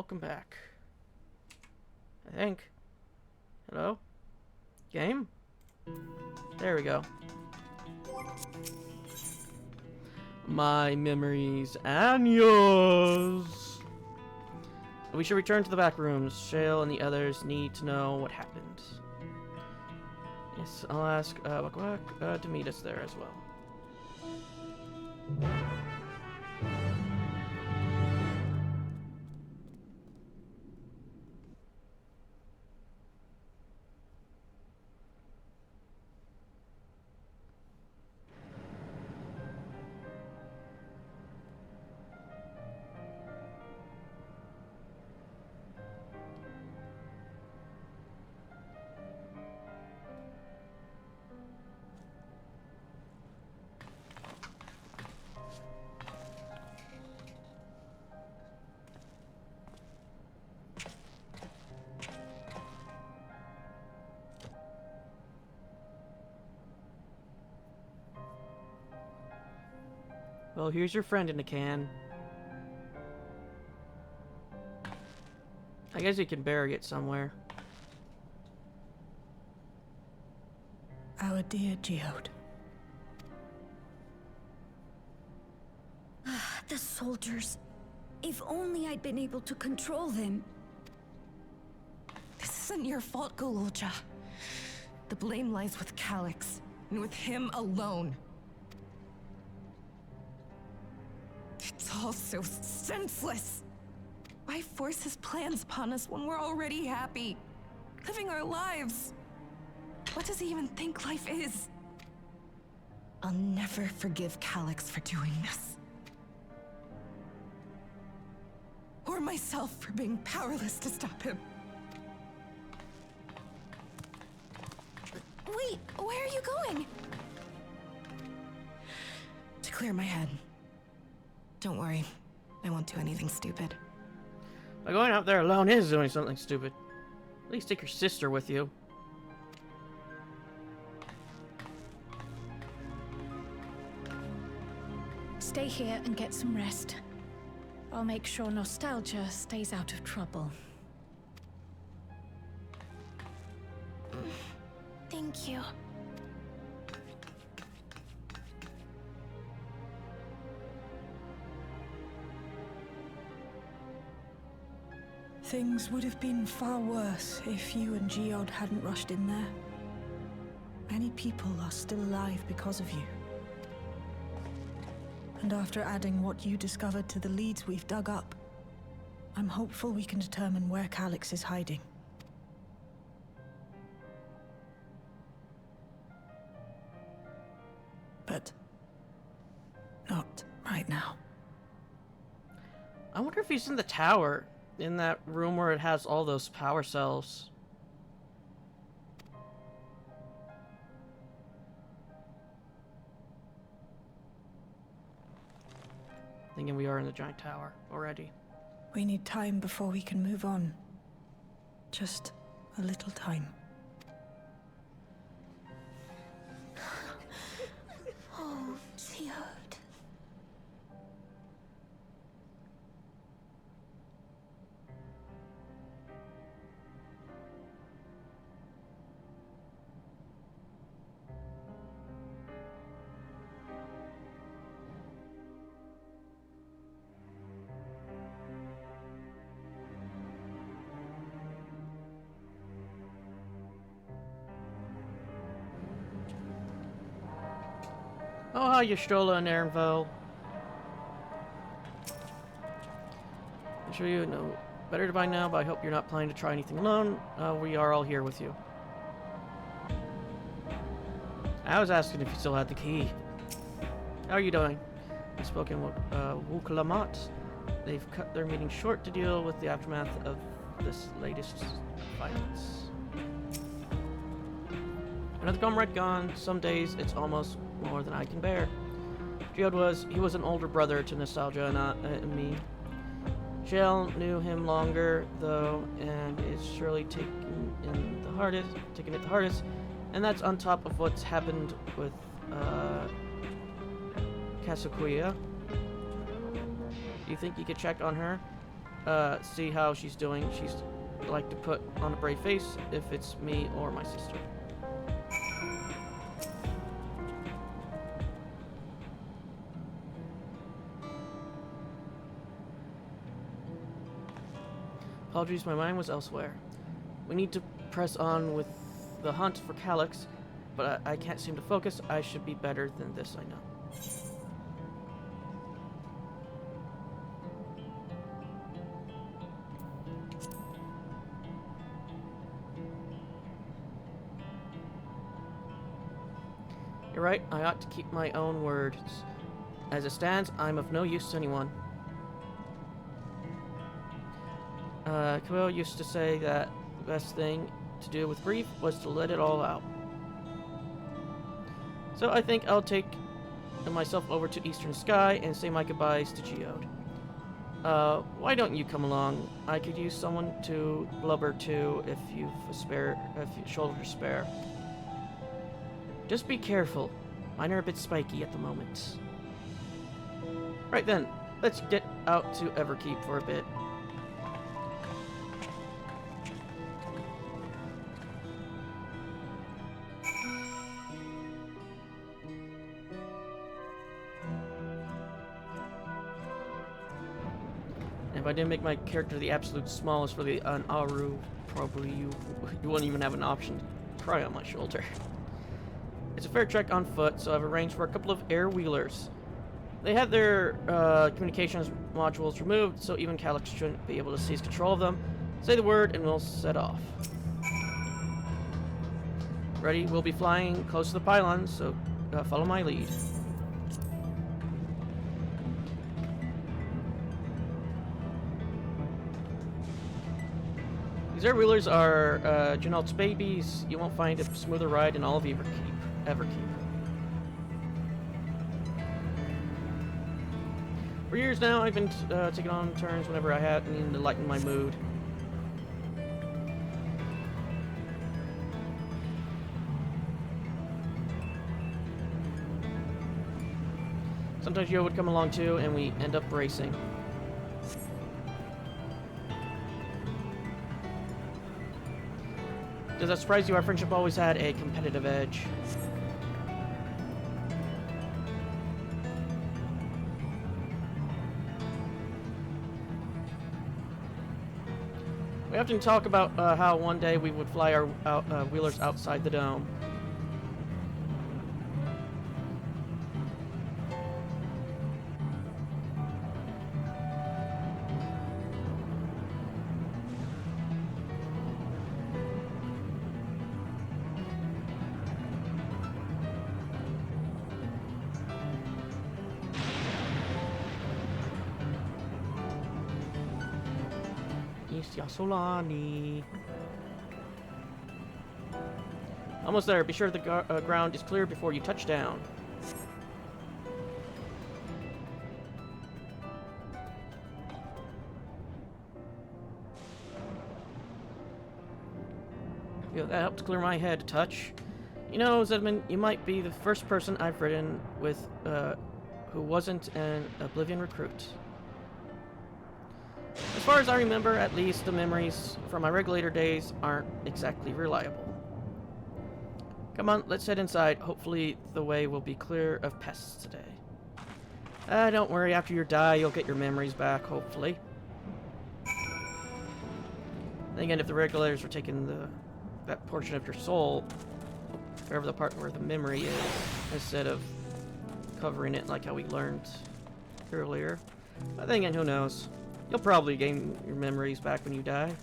welcome back. I think. Hello? Game? There we go. My memories and yours. We should return to the back rooms. Shale and the others need to know what happened. Yes, I'll ask Wak Wak to meet us there as well. Well, here's your friend in a can. I guess you can bury it somewhere. Our dear Geode. The soldiers. If only I'd been able to control them. This isn't your fault, Gololja. The blame lies with Calyx, and with him alone. It's all so senseless. Why force his plans upon us when we're already happy? Living our lives. What does he even think life is? I'll never forgive Calyx for doing this. Or myself for being powerless to stop him. Wait, where are you going? To clear my head. Don't worry, I won't do anything stupid. But going out there alone is doing something stupid. At least take your sister with you. Stay here and get some rest. I'll make sure Nostalgia stays out of trouble. Thank you. Things would have been far worse if you and Geode hadn't rushed in there. Many people are still alive because of you. And after adding what you discovered to the leads we've dug up, I'm hopeful we can determine where Calyx is hiding. But not right now. I wonder if he's in the tower. In that room where it has all those power cells. Thinking we are in the giant tower already. We need time before we can move on. Just a little time. Oh, Geode. Oh, hi, Y'shtola and Ernvo. I'm sure you know better by now, but I hope you're not planning to try anything alone. We are all here with you. I was asking if you still had the key. How are you doing? I've spoken with Wuklamat. They've cut their meeting short to deal with the aftermath of this latest violence. Another comrade gone. Some days it's almost more than I can bear. Geode was an older brother to Nostalgia and me. Shale knew him longer though, and is surely taking it the hardest. And that's on top of what's happened with Kasakuya. Do you think you could check on her? see how she's doing. She's like to put on a brave face if it's me or my sister. Apologies, my mind was elsewhere. We need to press on with the hunt for Calyx, but I can't seem to focus. I should be better than this, I know. You're right, I ought to keep my own words. As it stands, I'm of no use to anyone. Camille used to say that the best thing to do with grief was to let it all out. So I think I'll take myself over to Eastern Sky and say my goodbyes to Geode. Why don't you come along? I could use someone to blubber to if you've shoulder to spare. Just be careful. Mine are a bit spiky at the moment. Right then, let's get out to Everkeep for a bit. If I didn't make my character the absolute smallest for the Aru, probably you wouldn't even have an option to cry on my shoulder. It's a fair trek on foot, so I've arranged for a couple of air wheelers. They had their communications modules removed, so even Calyx shouldn't be able to seize control of them. Say the word and we'll set off. Ready? We'll be flying close to the pylons, so follow my lead. These air wheelers are Janelt's babies. You won't find a smoother ride in all of Everkeep. For years now, I've been taking on turns whenever I need to lighten my mood. Sometimes Yo would come along too, and we end up racing. Does that surprise you? Our friendship always had a competitive edge. We often talk about how one day we would fly our wheelers outside the dome. Solani. Almost there. Be sure the ground is clear before you touch down. Yeah, that helped clear my head a touch. You know, Zedman, you might be the first person I've ridden with who wasn't an Oblivion recruit. As far as I remember, at least, the memories from my regulator days aren't exactly reliable. Come on, let's head inside. Hopefully the way will be clear of pests today. Don't worry, after you die, you'll get your memories back, hopefully. Then again, if the regulators were taking that portion of your soul, wherever the part where the memory is, instead of covering it like how we learned earlier. But then again, who knows? You'll probably gain your memories back when you die.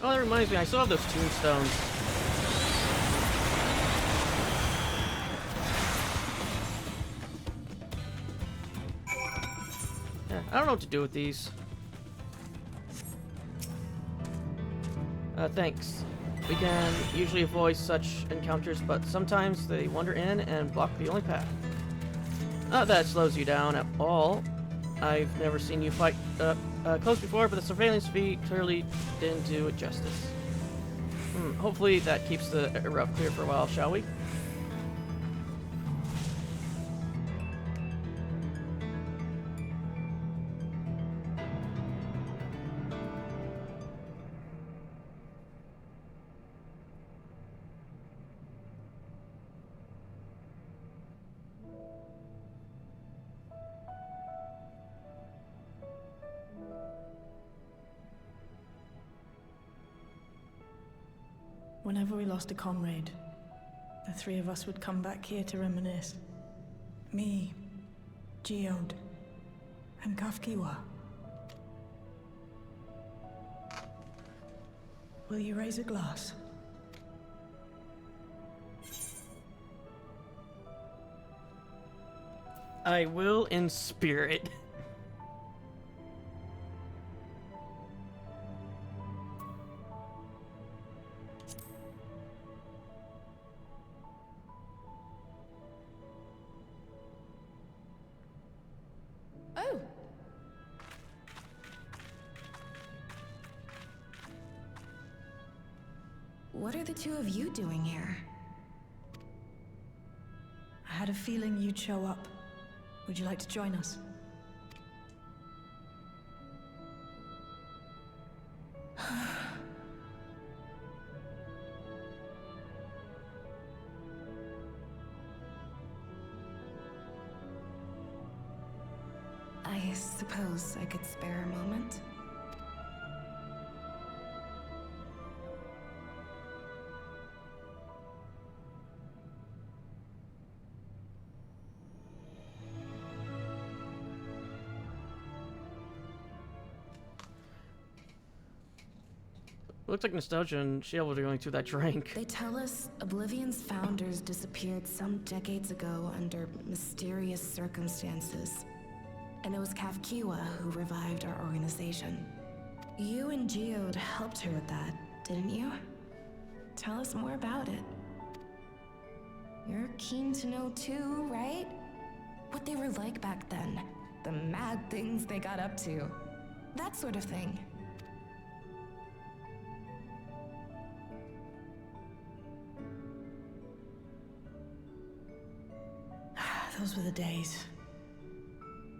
Oh, that reminds me, I still have those tombstones. Yeah, I don't know what to do with these. Thanks. We can usually avoid such encounters, but sometimes they wander in and block the only path. Not that it slows you down at all. I've never seen you fight close before, but the surveillance feed clearly didn't do it justice. Hopefully that keeps the rough clear for a while, shall we? Whenever we lost a comrade, the three of us would come back here to reminisce. Me, Geode, and Kafkiwa. Will you raise a glass? I will in spirit. Oh! What are the two of you doing here? I had a feeling you'd show up. Would you like to join us? I suppose I could spare a moment. Looks like Nostalgia and Shield were going through that drink. They tell us Oblivion's founders disappeared some decades ago under mysterious circumstances. And it was Kafkiwa who revived our organization. You and Geode helped her with that, didn't you? Tell us more about it. You're keen to know too, right? What they were like back then. The mad things they got up to. That sort of thing. Those were the days.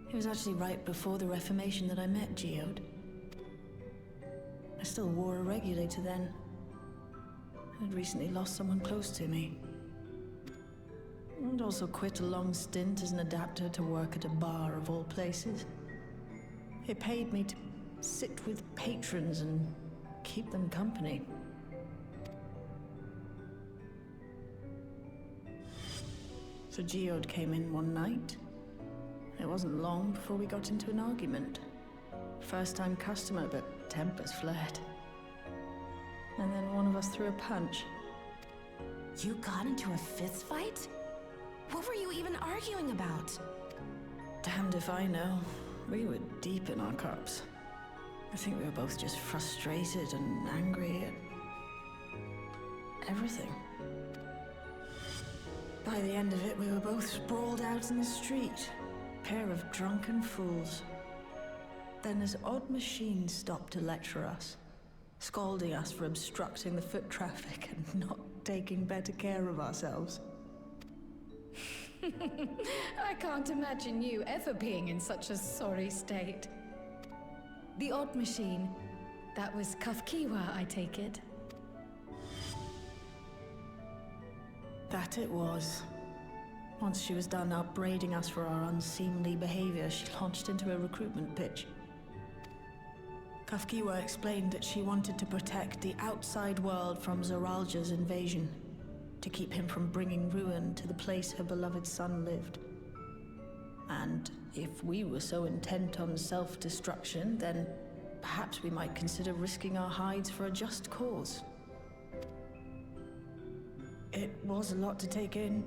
It was actually right before the Reformation that I met Geode. I still wore a regulator then. I'd recently lost someone close to me. And also quit a long stint as an adapter to work at a bar of all places. It paid me to sit with patrons and keep them company. So Geode came in one night. It wasn't long before we got into an argument. First-time customer, but tempers flared. And then one of us threw a punch. You got into a fist fight? What were you even arguing about? Damned if I know. We were deep in our cups. I think we were both just frustrated and angry at everything. By the end of it, we were both sprawled out in the street. Pair of drunken fools. Then this odd machine stopped to lecture us, scolding us for obstructing the foot traffic and not taking better care of ourselves. I can't imagine you ever being in such a sorry state. The odd machine, that was Kafkiwa, I take it. That it was. Once she was done upbraiding us for our unseemly behavior, she launched into a recruitment pitch. Kafkiwa explained that she wanted to protect the outside world from Zoralja's invasion, to keep him from bringing ruin to the place her beloved son lived. And if we were so intent on self-destruction, then perhaps we might consider risking our hides for a just cause. It was a lot to take in.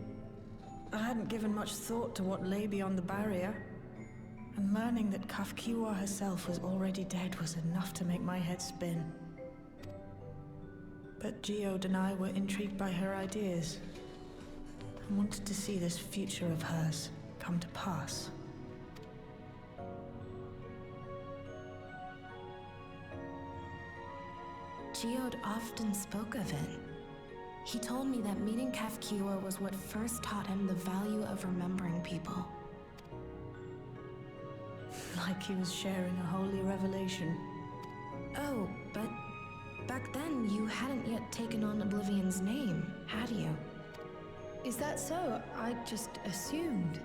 I hadn't given much thought to what lay beyond the barrier, and learning that Kafkiwa herself was already dead was enough to make my head spin. But Geode and I were intrigued by her ideas, and wanted to see this future of hers come to pass. Geode often spoke of it. He told me that meeting Kafkiwa was what first taught him the value of remembering people. Like he was sharing a holy revelation. Oh, but back then you hadn't yet taken on Oblivion's name, had you? Is that so? I just assumed.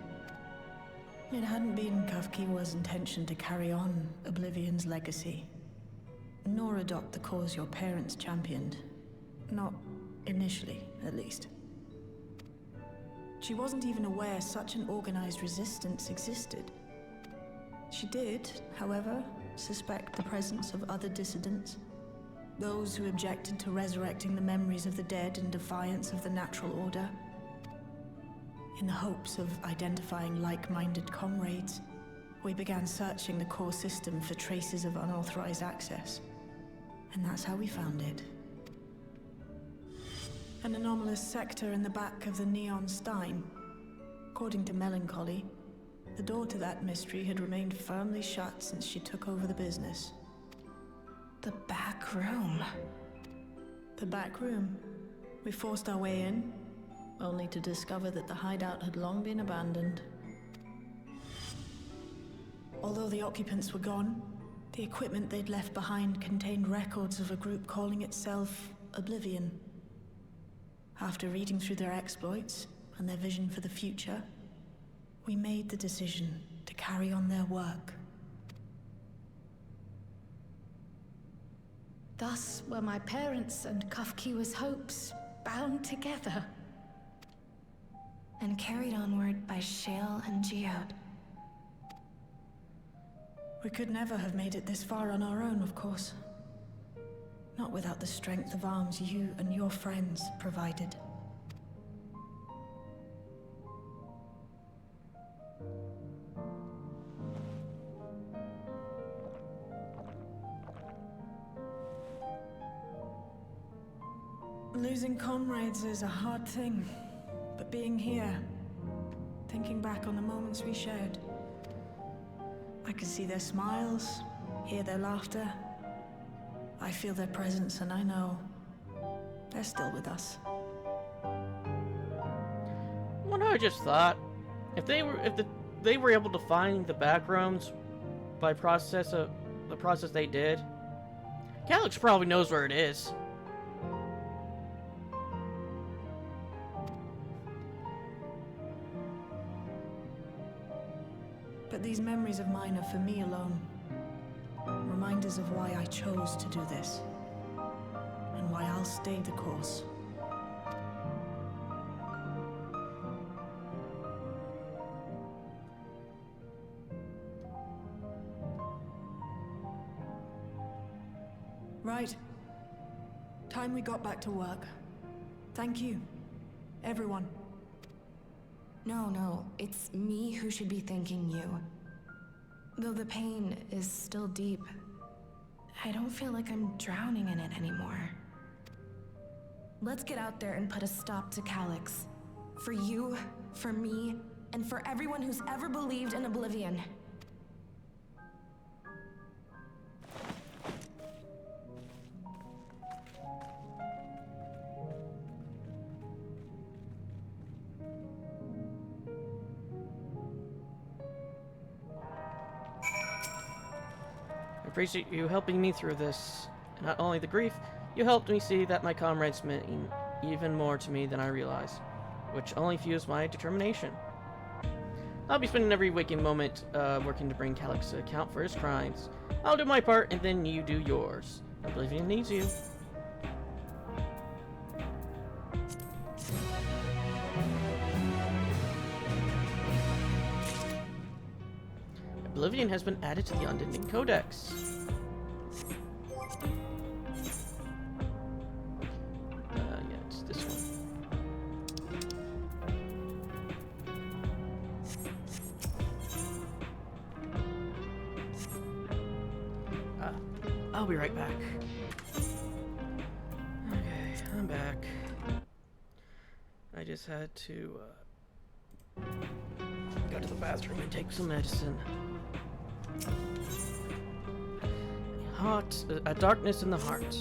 It hadn't been Kafkiwa's intention to carry on Oblivion's legacy, nor adopt the cause your parents championed. Not initially, at least. She wasn't even aware such an organized resistance existed. She did, however, suspect the presence of other dissidents, those who objected to resurrecting the memories of the dead in defiance of the natural order. In the hopes of identifying like-minded comrades, we began searching the core system for traces of unauthorized access. And that's how we found it. An anomalous sector in the back of the Neon Stein. According to Melancholy, the door to that mystery had remained firmly shut since she took over the business. The back room. The back room. We forced our way in, only to discover that the hideout had long been abandoned. Although the occupants were gone, the equipment they'd left behind contained records of a group calling itself Oblivion. After reading through their exploits and their vision for the future, we made the decision to carry on their work. Thus were my parents' and Kafkiwa's hopes bound together. And carried onward by Shale and Geode. We could never have made it this far on our own, of course. Not without the strength of arms you and your friends provided. Losing comrades is a hard thing, but being here, thinking back on the moments we shared, I can see their smiles, hear their laughter. I feel their presence, and I know they're still with us. What I just thought, if they were able to find the back rooms by the process they did, Calyx probably knows where it is. But these memories of mine are for me alone. Reminders of why I chose to do this. And why I'll stay the course. Right. Time we got back to work. Thank you, everyone. No, it's me who should be thanking you. Though the pain is still deep, I don't feel like I'm drowning in it anymore. Let's get out there and put a stop to Calyx. For you, for me, and for everyone who's ever believed in Oblivion. I appreciate you helping me through this. And not only the grief, you helped me see that my comrades mean even more to me than I realized, which only fuels my determination. I'll be spending every waking moment working to bring Calyx to account for his crimes. I'll do my part, and then you do yours. Oblivion needs you. Oblivion has been added to the Unending Codex. Yeah, it's this one. I'll be right back. Okay, I'm back. I just had to go to the bathroom and take some medicine. A darkness in the heart.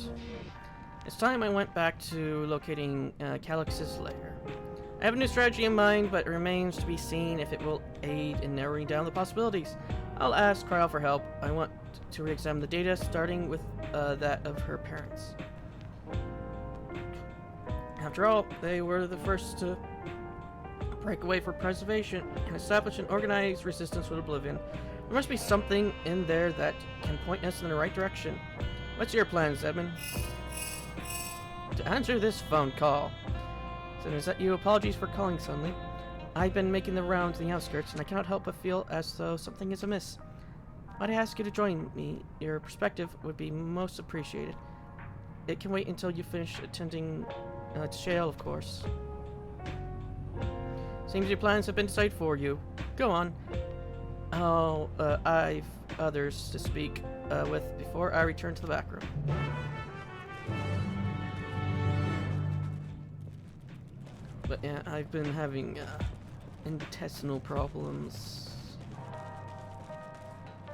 It's time I went back to locating Calyx's lair. I have a new strategy in mind, but it remains to be seen if it will aid in narrowing down the possibilities. I'll ask Kyle for help. I want to re-examine the data, starting with that of her parents. After all, they were the first to break away for preservation and establish an organized resistance with Oblivion. There must be something in there that can point us in the right direction. What's your plan, Zedman? To answer this phone call. So is that you? Apologies for calling suddenly. I've been making the rounds in the outskirts, and I cannot help but feel as though something is amiss. Might I ask you to join me? Your perspective would be most appreciated. It can wait until you finish attending to Shale, of course. Seems your plans have been decided for you. Go on. Oh, I've others to speak with before I return to the back room. But yeah, I've been having intestinal problems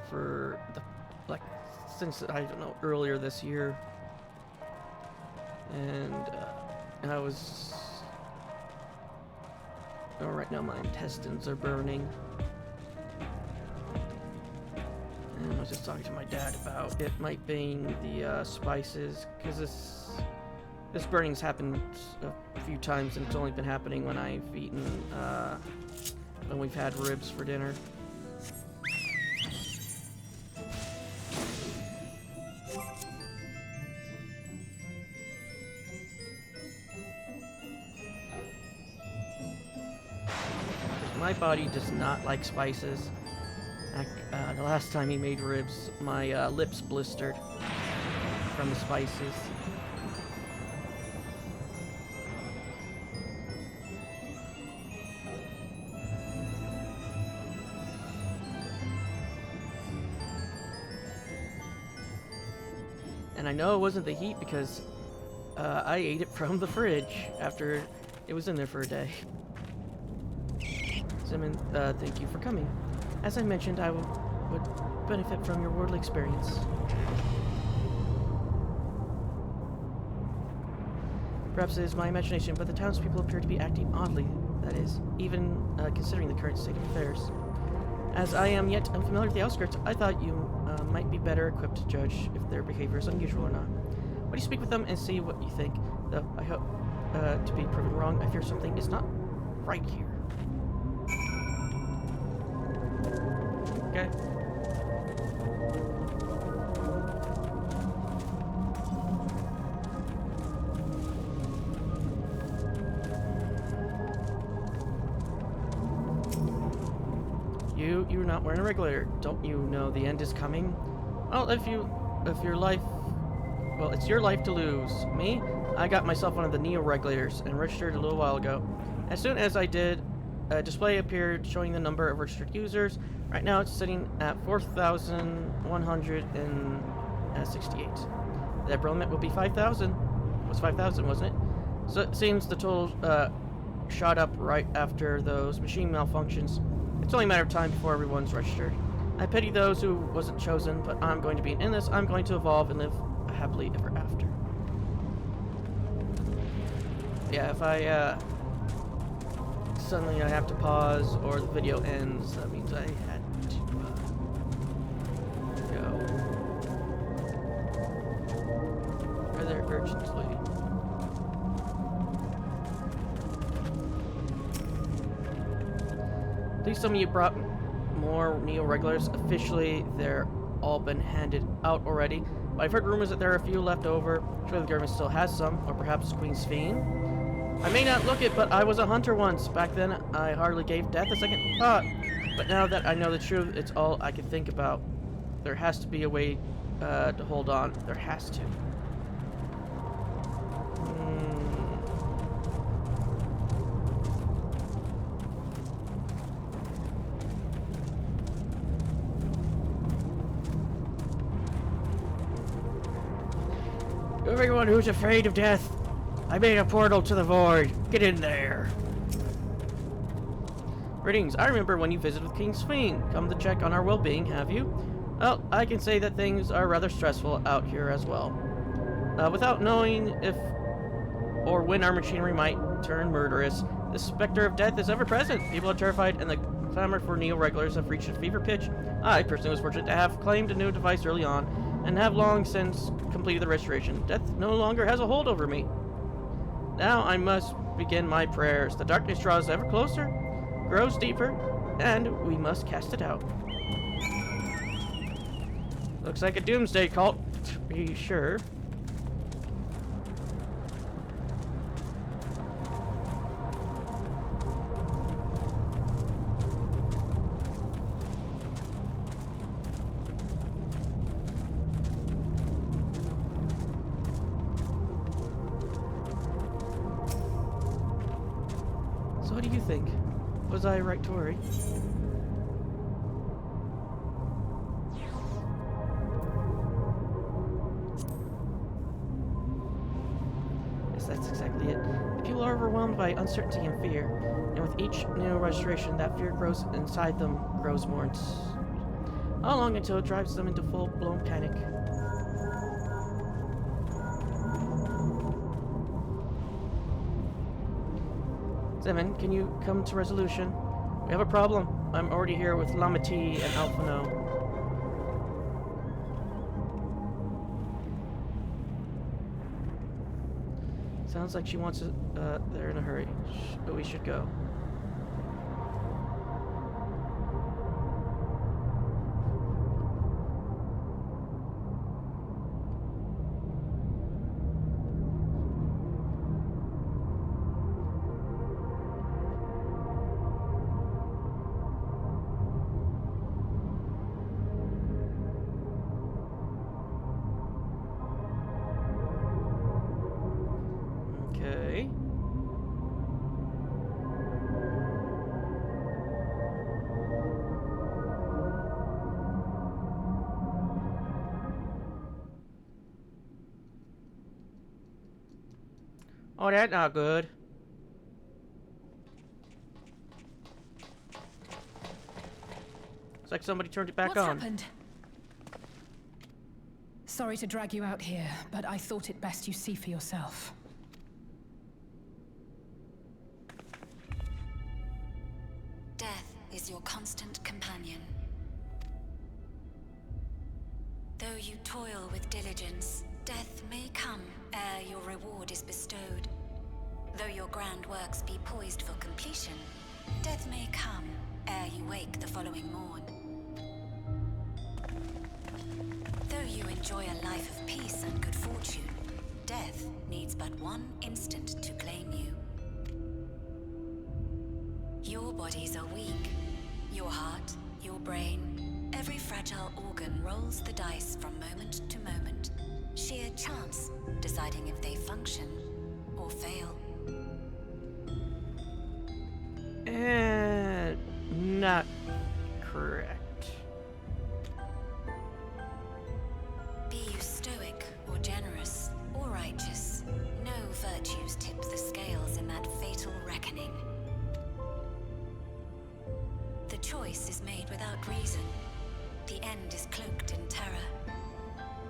for since I don't know, earlier this year, and right now my intestines are burning, and I was just talking to my dad about it might be the spices, because this burning's happened a few times, and it's only been happening when I've eaten, when we've had ribs for dinner. My body does not like spices. The last time he made ribs, my lips blistered from the spices. And I know it wasn't the heat because I ate it from the fridge after it was in there for a day. Simon, thank you for coming. As I mentioned, I would benefit from your worldly experience. Perhaps it is my imagination, but the townspeople appear to be acting oddly, that is, even considering the current state of affairs. As I am yet unfamiliar with the outskirts, I thought you might be better equipped to judge if their behavior is unusual or not. Why don't you speak with them and see what you think? Though I hope to be proven wrong, I fear something is not right here. Okay. You're not wearing a regulator. Don't you know the end is coming? Well, if your life, well, it's your life to lose. Me? I got myself one of the Neo regulators and registered a little while ago. As soon as I did, a display appeared showing the number of registered users. Right now it's sitting at 4,168. The upper limit will be 5,000. It was 5,000, wasn't it? So it seems the total shot up right after those machine malfunctions. It's only a matter of time before everyone's registered. I pity those who wasn't chosen, but I'm going to be in this. I'm going to evolve and live happily ever after. Yeah, if I suddenly I have to pause or the video ends, that means I had to go rather urgently. Please tell me you brought more Neo regulars. Officially, they're all been handed out already, but I've heard rumors that there are a few left over. Surely the government still has some, or perhaps Queen's Fiend. I may not look it, but I was a hunter once. Back then, I hardly gave death a second thought. But now that I know the truth, it's all I can think about. There has to be a way to hold on. There has to. Everyone who's afraid of death, I made a portal to the void. Get in there. Greetings. I remember when you visited with King's Fiend. Come to check on our well-being, have you? Well, I can say that things are rather stressful out here as well. Without knowing if or when our machinery might turn murderous, the specter of death is ever present. People are terrified, and the clamor for neo-regulars have reached a fever pitch. I personally was fortunate to have claimed a new device early on, and have long since completed the restoration. Death no longer has a hold over me. Now I must begin my prayers. The darkness draws ever closer, grows deeper, and we must cast it out. Looks like a doomsday cult, to be sure. So what do you think? Was I right to worry? Yes, that's exactly it. The people are overwhelmed by uncertainty and fear, and with each new restoration, that fear grows inside them, grows more how long until it drives them into full-blown panic? Seven, can you come to resolution? We have a problem. I'm already here with Lamati and Alphano. Sounds like she wants it. They're in a hurry, but we should go. Okay. Oh, that's not good. It's like somebody turned it back What's on. happened? Sorry to drag you out here, but I thought it best you see for yourself. Death is your constant companion. Though you toil with diligence, death may come ere your reward is bestowed. Though your grand works be poised for completion, death may come ere you wake the following morn. Though you enjoy a life of peace and good fortune, death needs but one instant to claim you. Your bodies are weak. Your heart, your brain, every fragile organ rolls the dice from moment to moment. Sheer chance deciding if they function or fail. Not correct. Be you stoic or generous or righteous, no virtues tip the scales in that fatal reckoning. The choice is made without reason. The end is cloaked in terror.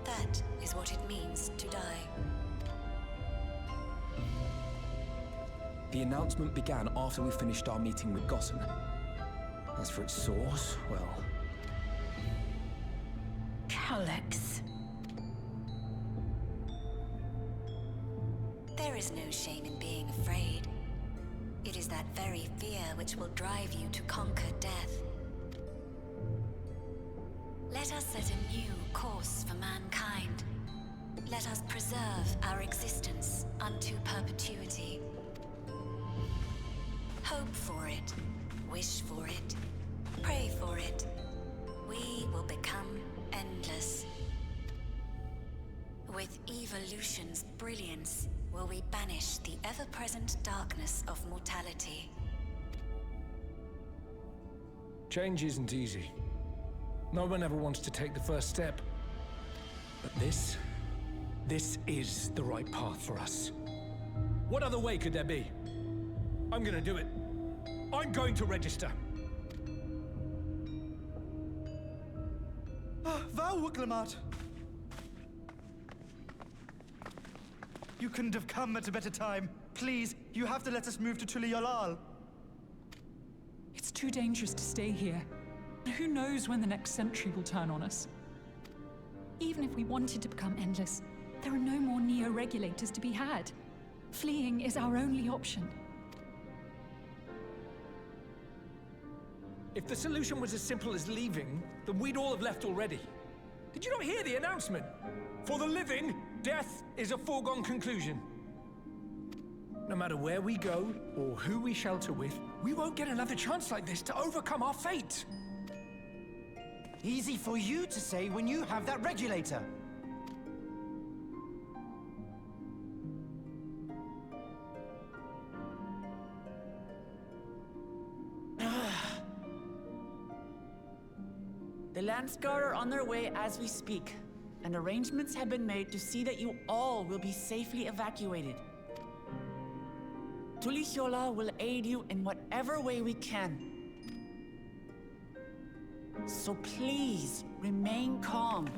That is what it means to die. The announcement began after we finished our meeting with Gossen. As for its source, well... Alex. There is no shame in being afraid. It is that very fear which will drive you to conquer death. Let us set a new course for mankind. Let us preserve our existence unto perpetuity. Hope for it, wish for it, pray for it. We will become endless. With evolution's brilliance, will we banish the ever-present darkness of mortality. Change isn't easy. No one ever wants to take the first step. But this is the right path for us. What other way could there be? I'm gonna do it. I'm going to register. Waar Woeklemat? You couldn't have come at a better time. Please, you have to let us move to Tuliolal. It's too dangerous to stay here. Who knows when the next century will turn on us? Even if we wanted to become endless, there are no more neo-regulators to be had. Fleeing is our only option. If the solution was as simple as leaving, then we'd all have left already. Did you not hear the announcement? For the living, death is a foregone conclusion. No matter where we go, or who we shelter with, we won't get another chance like this to overcome our fate. Easy for you to say when you have that regulator. The Landsguard are on their way as we speak, and arrangements have been made to see that you all will be safely evacuated. Tulichola will aid you in whatever way we can. So please, remain calm.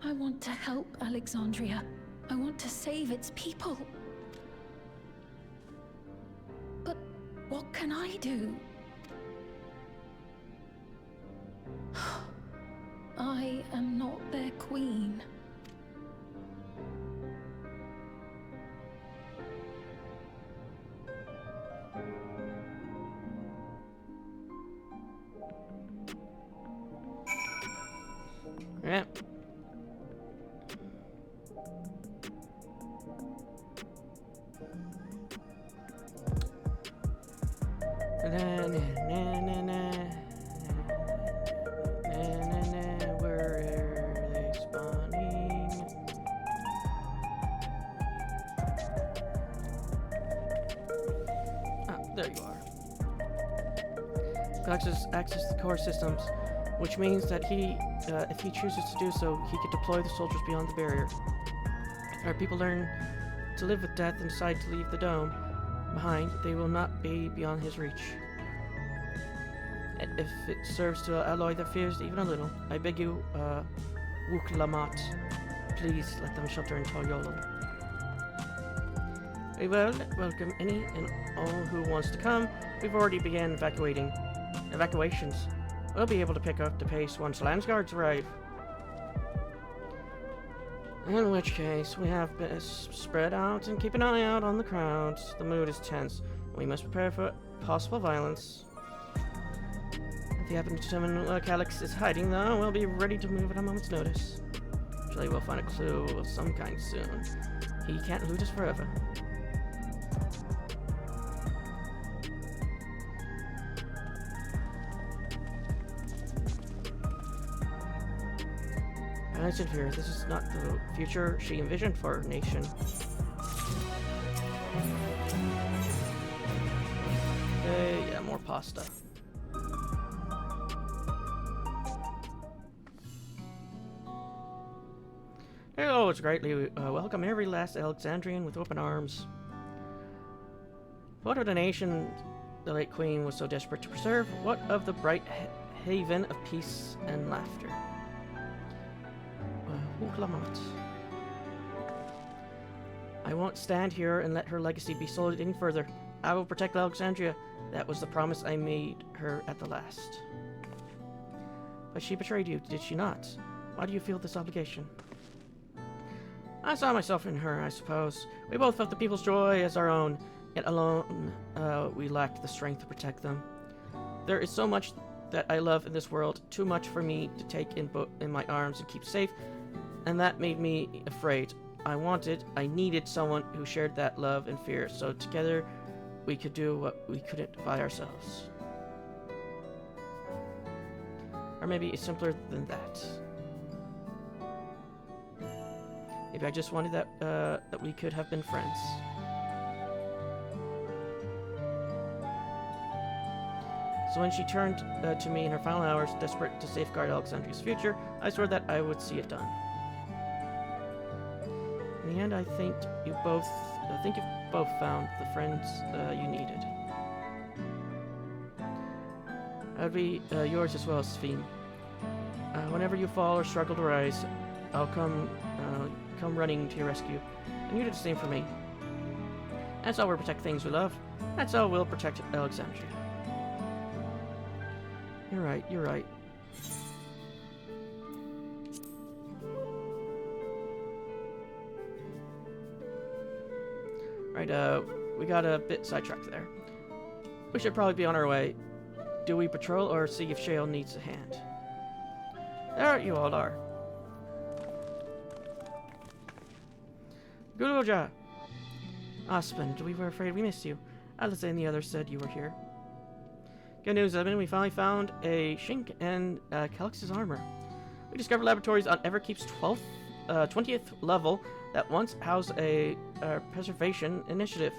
I want to help Alexandria. I want to save its people. But what can I do? I am not their queen. Yeah. Where are they spawning? Ah, there you are. Access the core systems, which means that if he chooses to do so, he could deploy the soldiers beyond the barrier. Our people learn to live with death and decide to leave the dome behind, they will not be beyond his reach. And if it serves to alloy their fears even a little, I beg you, Wuklamat, please let them shelter in Toyola. We will welcome any and all who wants to come. We've already began evacuations. We'll be able to pick up the pace once Landsguards arrive. In which case, we have been spread out and keep an eye out on the crowds. The mood is tense. We must prepare for possible violence. If you happen to determine where Calyx is hiding, though, we'll be ready to move at a moment's notice. Surely we'll find a clue of some kind soon. He can't elude us forever. I sit here. This is not the future she envisioned for her nation. Yeah, more pasta. Oh, it's greatly welcome every last Alexandrian with open arms. What of the nation the late queen was so desperate to preserve? What of the bright haven of peace and laughter? I won't stand here and let her legacy be sullied any further. I will protect Alexandria. That was the promise I made her at the last. But she betrayed you, did she not? Why do you feel this obligation? I saw myself in her, I suppose. We both felt the people's joy as our own, yet alone we lacked the strength to protect them. There is so much that I love in this world, too much for me to take in my arms and keep safe, and that made me afraid. I needed someone who shared that love and fear, so together we could do what we couldn't by ourselves. Or maybe it's simpler than that. Maybe I just wanted that we could have been friends. So when she turned to me in her final hours, desperate to safeguard Alexandria's future, I swore that I would see it done. In the end, I think you've both found the friends you needed. That would be yours as well, Sphene. Whenever you fall or struggle to rise, I'll come running to your rescue. And you do the same for me. That's how we'll protect things we love. That's how we'll protect Alexandria. You're right, you're right. Right, we got a bit sidetracked there. We should probably be on our way. Do we patrol or see if Shale needs a hand? There you all are. Guluja! Ah, splendid. We were afraid we missed you. Alice and the others said you were here. Good news, Evan. We finally found a Shink and Calix's armor. We discovered laboratories on Everkeep's 20th level that once housed a preservation initiative.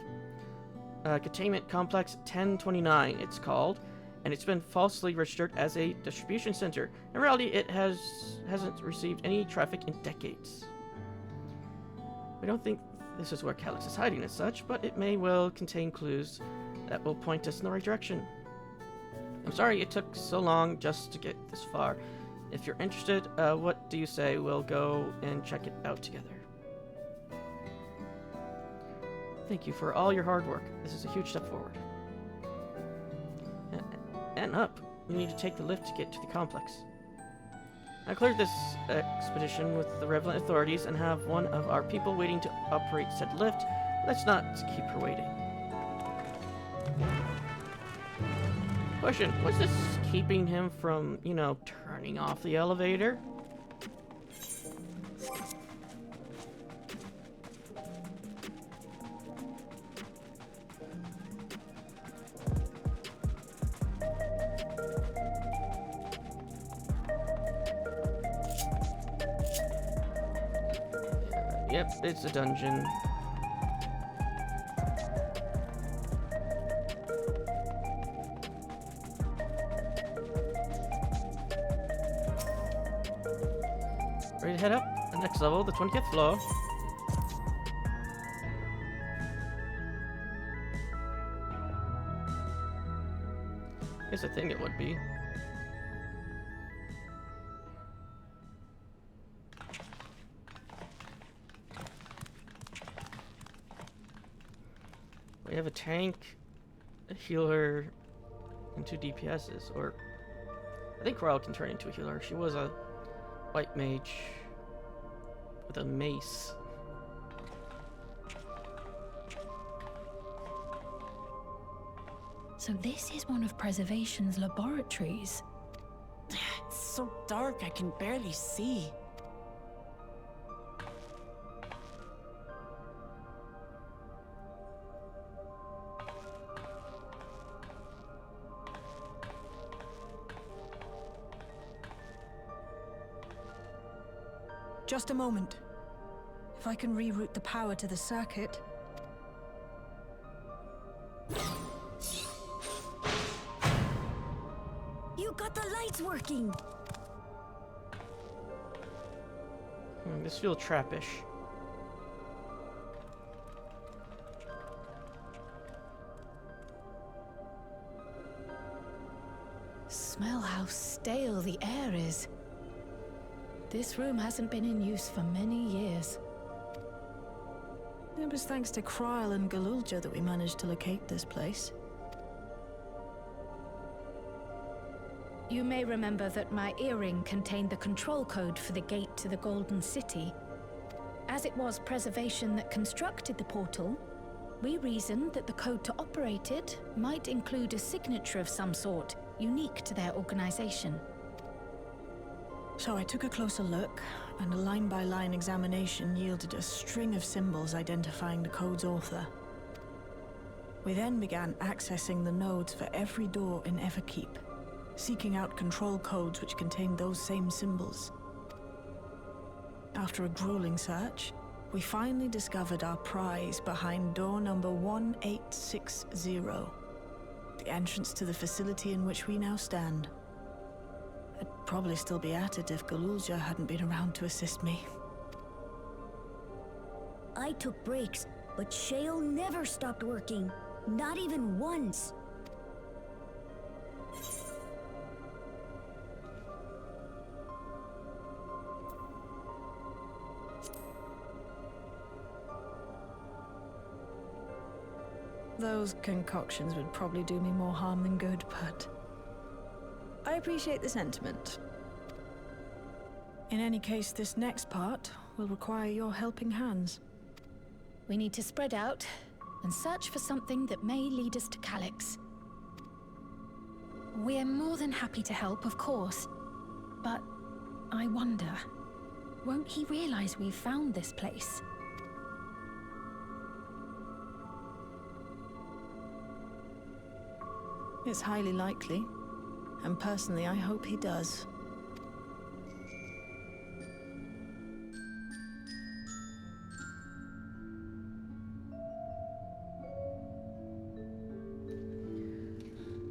Containment Complex 1029, it's called, and it's been falsely registered as a distribution center. In reality, it hasn't received any traffic in decades. We don't think this is where Calix is hiding as such, but it may well contain clues that will point us in the right direction. I'm sorry it took so long just to get this far. If you're interested, what do you say we'll go and check it out together? Thank you for all your hard work. This is a huge step forward. And up. We need to take the lift to get to the complex. I cleared this expedition with the relevant authorities and have one of our people waiting to operate said lift. Let's not keep her waiting. Question, was this keeping him from, you know, turning off the elevator? Yep, it's a dungeon. Ready to head up? The next level, the 20th floor. Guess I think it would be. We have a tank, a healer, and 2 DPSs, or I think Coral can turn into a healer. She was a white mage with a mace. So this is one of Preservation's laboratories. It's so dark I can barely see. Just a moment. If I can reroute the power to the circuit. You got the lights working! This feels trappish. Smell how stale the air is. This room hasn't been in use for many years. It was thanks to Kryl and Galulja that we managed to locate this place. You may remember that my earring contained the control code for the gate to the Golden City. As it was Preservation that constructed the portal, we reasoned that the code to operate it might include a signature of some sort, unique to their organization. So I took a closer look, and a line-by-line examination yielded a string of symbols identifying the code's author. We then began accessing the nodes for every door in Everkeep, seeking out control codes which contained those same symbols. After a grueling search, we finally discovered our prize behind door number 1860, the entrance to the facility in which we now stand. I'd probably still be at it if Galulja hadn't been around to assist me. I took breaks, but Shale never stopped working. Not even once. Those concoctions would probably do me more harm than good, but I appreciate the sentiment. In any case, this next part will require your helping hands. We need to spread out and search for something that may lead us to Calyx. We're more than happy to help, of course, but I wonder, won't he realize we've found this place? It's highly likely, and personally I hope he does.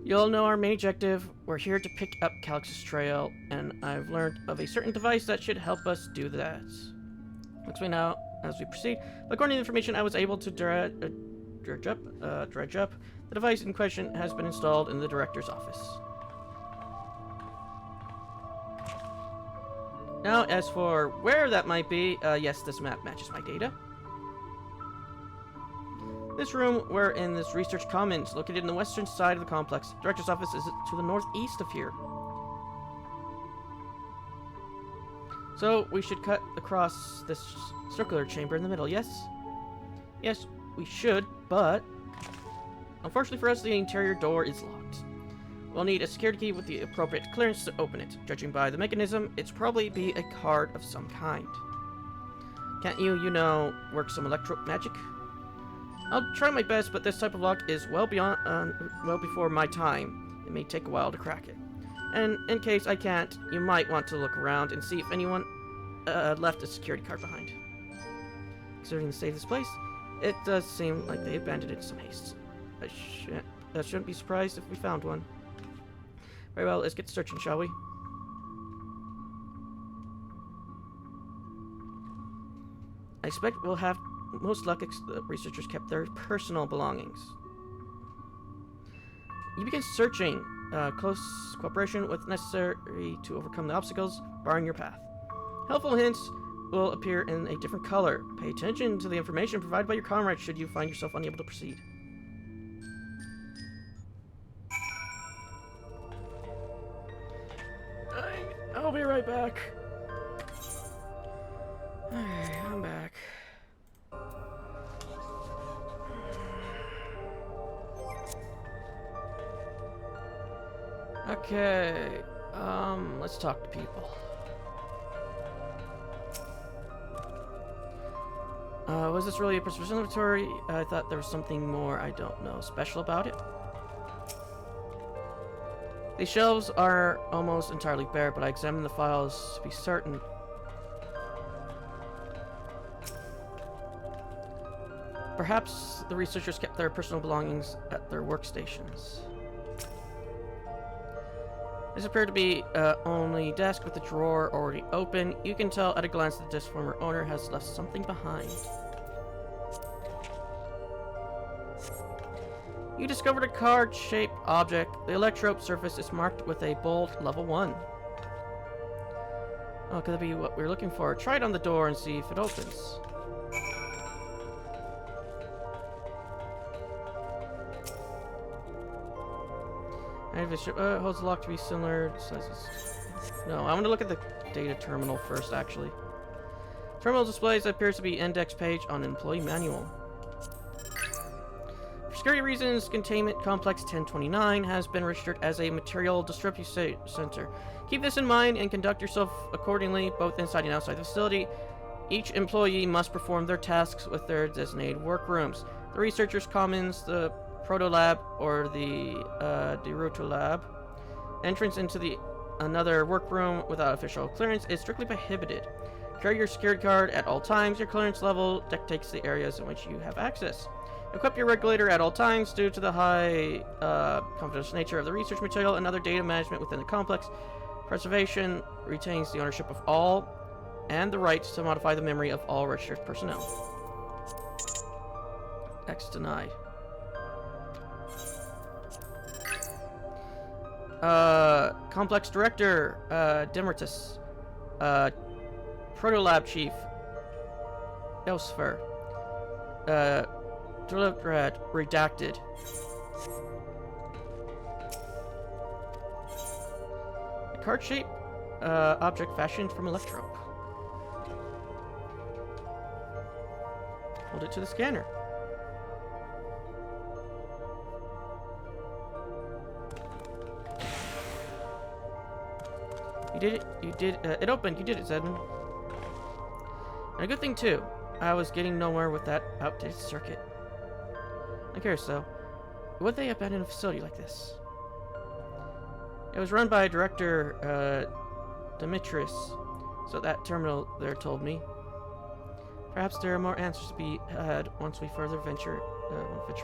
You all know our main objective. We're here to pick up Calyx's trail, and I've learned of a certain device that should help us do that. Explain now as we proceed. According to the information I was able to dredge up, the device in question has been installed in the director's office. Now, as for where that might be, yes, this map matches my data. This room, we're in this research commons, located in the western side of the complex. Director's office is to the northeast of here. So, we should cut across this circular chamber in the middle, yes? Yes, we should, but unfortunately for us, the interior door is locked. We'll need a security key with the appropriate clearance to open it. Judging by the mechanism, it's probably be a card of some kind. Can't you know, work some electro magic? I'll try my best, but this type of lock is well before my time. It may take a while to crack it. And in case I can't, you might want to look around and see if anyone left a security card behind. Considering the state of this place, it does seem like they abandoned it in some haste. I shouldn't be surprised if we found one. Very well, let's get searching, shall we? I expect we'll have most luck the researchers kept their personal belongings. You begin searching. Close cooperation with necessary to overcome the obstacles barring your path. Helpful hints will appear in a different color. Pay attention to the information provided by your comrades should you find yourself unable to proceed. I'll be right back. Alright, I'm back. Okay, let's talk to people. Was this really a preservation laboratory? I thought there was something more I don't know special about it. These shelves are almost entirely bare, but I examined the files to be certain. Perhaps the researchers kept their personal belongings at their workstations. This appeared to be only desk with the drawer already open. You can tell at a glance that this former owner has left something behind. You discovered a card-shaped object. The electrode surface is marked with a bold level 1. Oh, could that be what we're looking for? Try it on the door and see if it opens. And if it holds the lock to be similar sizes. No, I want to look at the data terminal first, actually. Terminal displays appears to be index page on employee manual. For security reasons, Containment Complex 1029 has been registered as a material distribution center. Keep this in mind and conduct yourself accordingly, both inside and outside the facility. Each employee must perform their tasks with their designated workrooms. The researchers' commons, the Proto Lab, or the Deruto Lab. Entrance into another workroom without official clearance is strictly prohibited. Carry your security card at all times. Your clearance level dictates the areas in which you have access. Equip your regulator at all times. Due to the high confidential nature of the research material and other data management within the complex, preservation retains the ownership of all and the right to modify the memory of all registered personnel. X denied. Complex Director, Demertus. Protolab Chief, Elsfer. Red, redacted. A card-shaped object fashioned from electrope. Hold it to the scanner. You did it. You did. It opened. You did it, Zedman. And a good thing too. I was getting nowhere with that outdated circuit. I'm curious though, would they abandon a facility like this? It was run by Director Dimitris, so that terminal there told me. Perhaps there are more answers to be had once we venture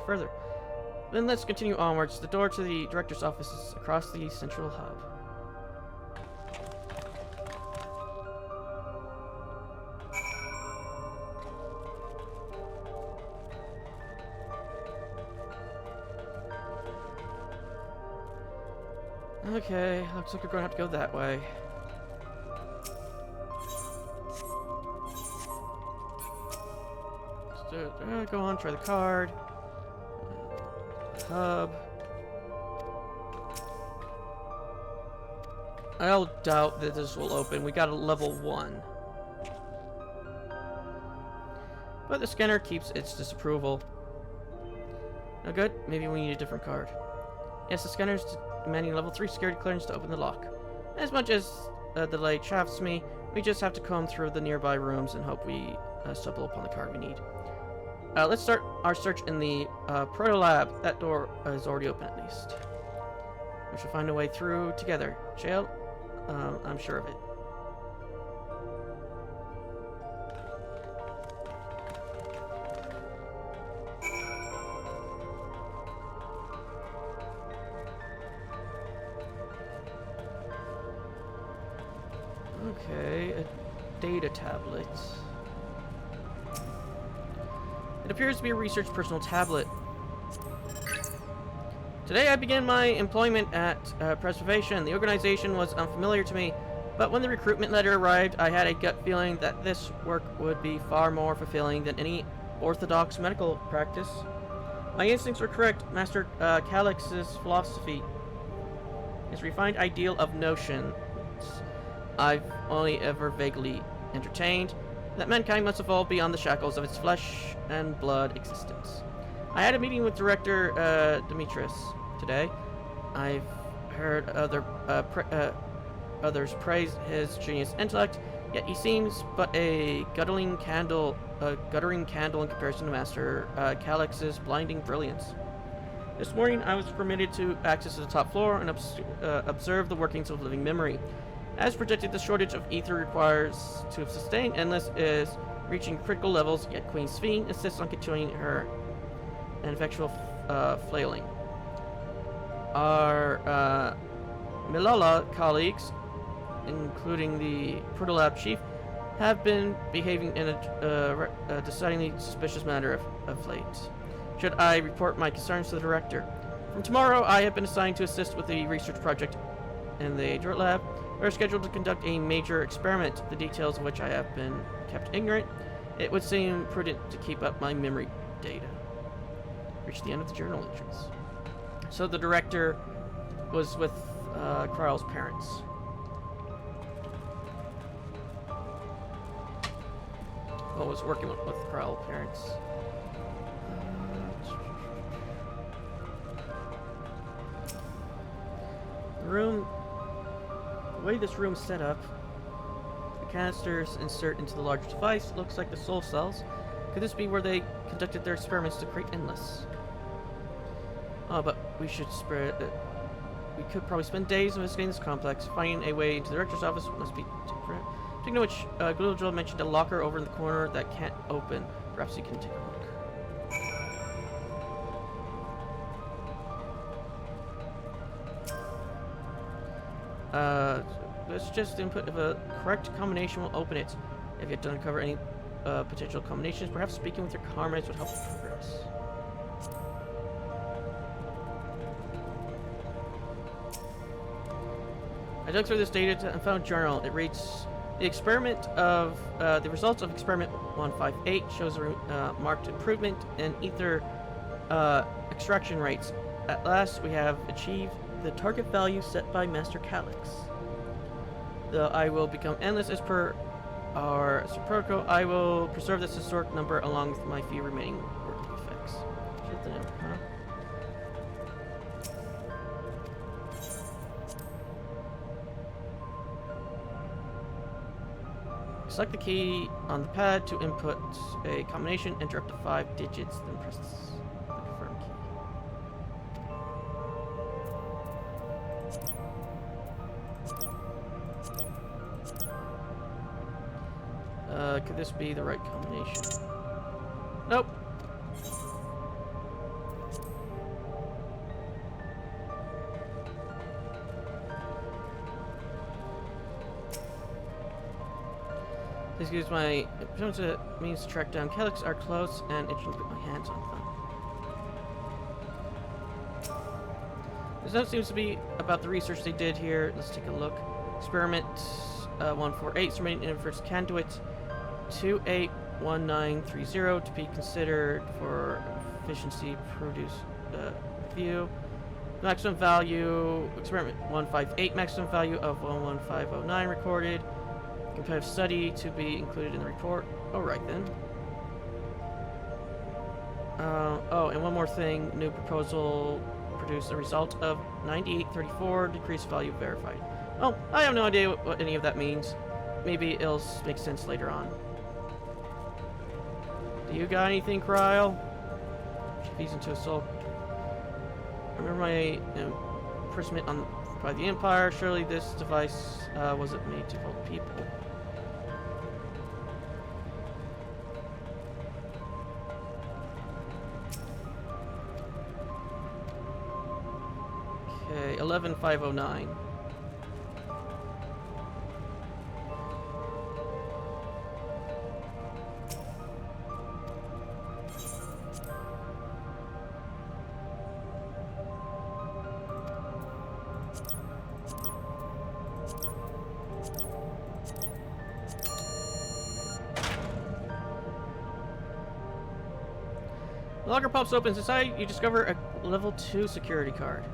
further. Then let's continue onwards. The door to the director's office is across the central hub. Okay, looks like we're gonna have to go that way. Let's go on, try the card. Hub. I'll doubt that this will open. We got a level 1. But the scanner keeps its disapproval. No good? Maybe we need a different card. Yes, the scanner's demanding level 3 security clearance to open the lock. As much as the delay chafes me, we just have to comb through the nearby rooms and hope we stumble upon the card we need. Let's start our search in the Proto Lab. That door is already open at least. We should find a way through together. Jail? I'm sure of it. Okay, a data tablet. It appears to be a research personal tablet. Today I began my employment at Preservation. The organization was unfamiliar to me, but when the recruitment letter arrived, I had a gut feeling that this work would be far more fulfilling than any orthodox medical practice. My instincts were correct. Master Calix's philosophy, his refined ideal of notions, I've only ever vaguely entertained, that mankind must evolve beyond the shackles of its flesh and blood existence. I had a meeting with Director Dimitris today. I've heard others praise his genius intellect, yet he seems but a guttering candle in comparison to Master Calix's blinding brilliance. This morning, I was permitted to access the top floor and observe the workings of living memory. As predicted, the shortage of ether requires to sustain Endless is reaching critical levels, yet Queen Sphene insists on continuing her ineffectual flailing. Our Milala colleagues, including the Protolab chief, have been behaving in a decidedly suspicious manner of late. Should I report my concerns to the director? From tomorrow, I have been assigned to assist with the research project in the Dirt Lab. We are scheduled to conduct a major experiment, the details of which I have been kept ignorant. It would seem prudent to keep up my memory data. Reach the end of the journal entries. So the director was with Kryle's parents. Well, was working with Kryle's parents. The way this room's set up, the canisters insert into the larger device. Looks like the soul cells. Could this be where they conducted their experiments to create Endless? Oh, but we should spread. We could probably spend days investigating this complex. Finding a way into the director's office must be different. Speaking of which, Glujal mentioned a locker over in the corner that can't open. Perhaps you can take a look. Let's just input if a correct combination will open it. If you don't uncover any potential combinations, perhaps speaking with your comrades would help progress. I dug through this data and found a journal. It reads, The results of experiment 158 shows a marked improvement in ether extraction rates. At last, we have achieved the target value set by Master Calyx. The I will become endless as per our protocol. I will preserve this historic number along with my few remaining working effects. Shoot the note, huh? Select the key on the pad to input a combination, enter up to 5 digits, then press the confirm key. Could this be the right combination? Nope. Please use my means to track down Calyx are close and itching to put my hands on them. This note seems to be about the research they did here. Let's take a look. Experiment 148, submitting inverse conduit 281930 to be considered for efficiency produce review. Maximum value, experiment 158, maximum value of 11509 recorded. Competitive study to be included in the report. Alright then. Oh, and one more thing. New proposal produced a result of 9834, decreased value verified. Oh, I have no idea what any of that means. Maybe it'll make sense later on. Do you got anything, Kryle? Feeds into a soul. Remember my imprisonment by the Empire. Surely this device wasn't made to hold people. Okay, 11509. The locker pops open. Inside, you discover a level 2 security card.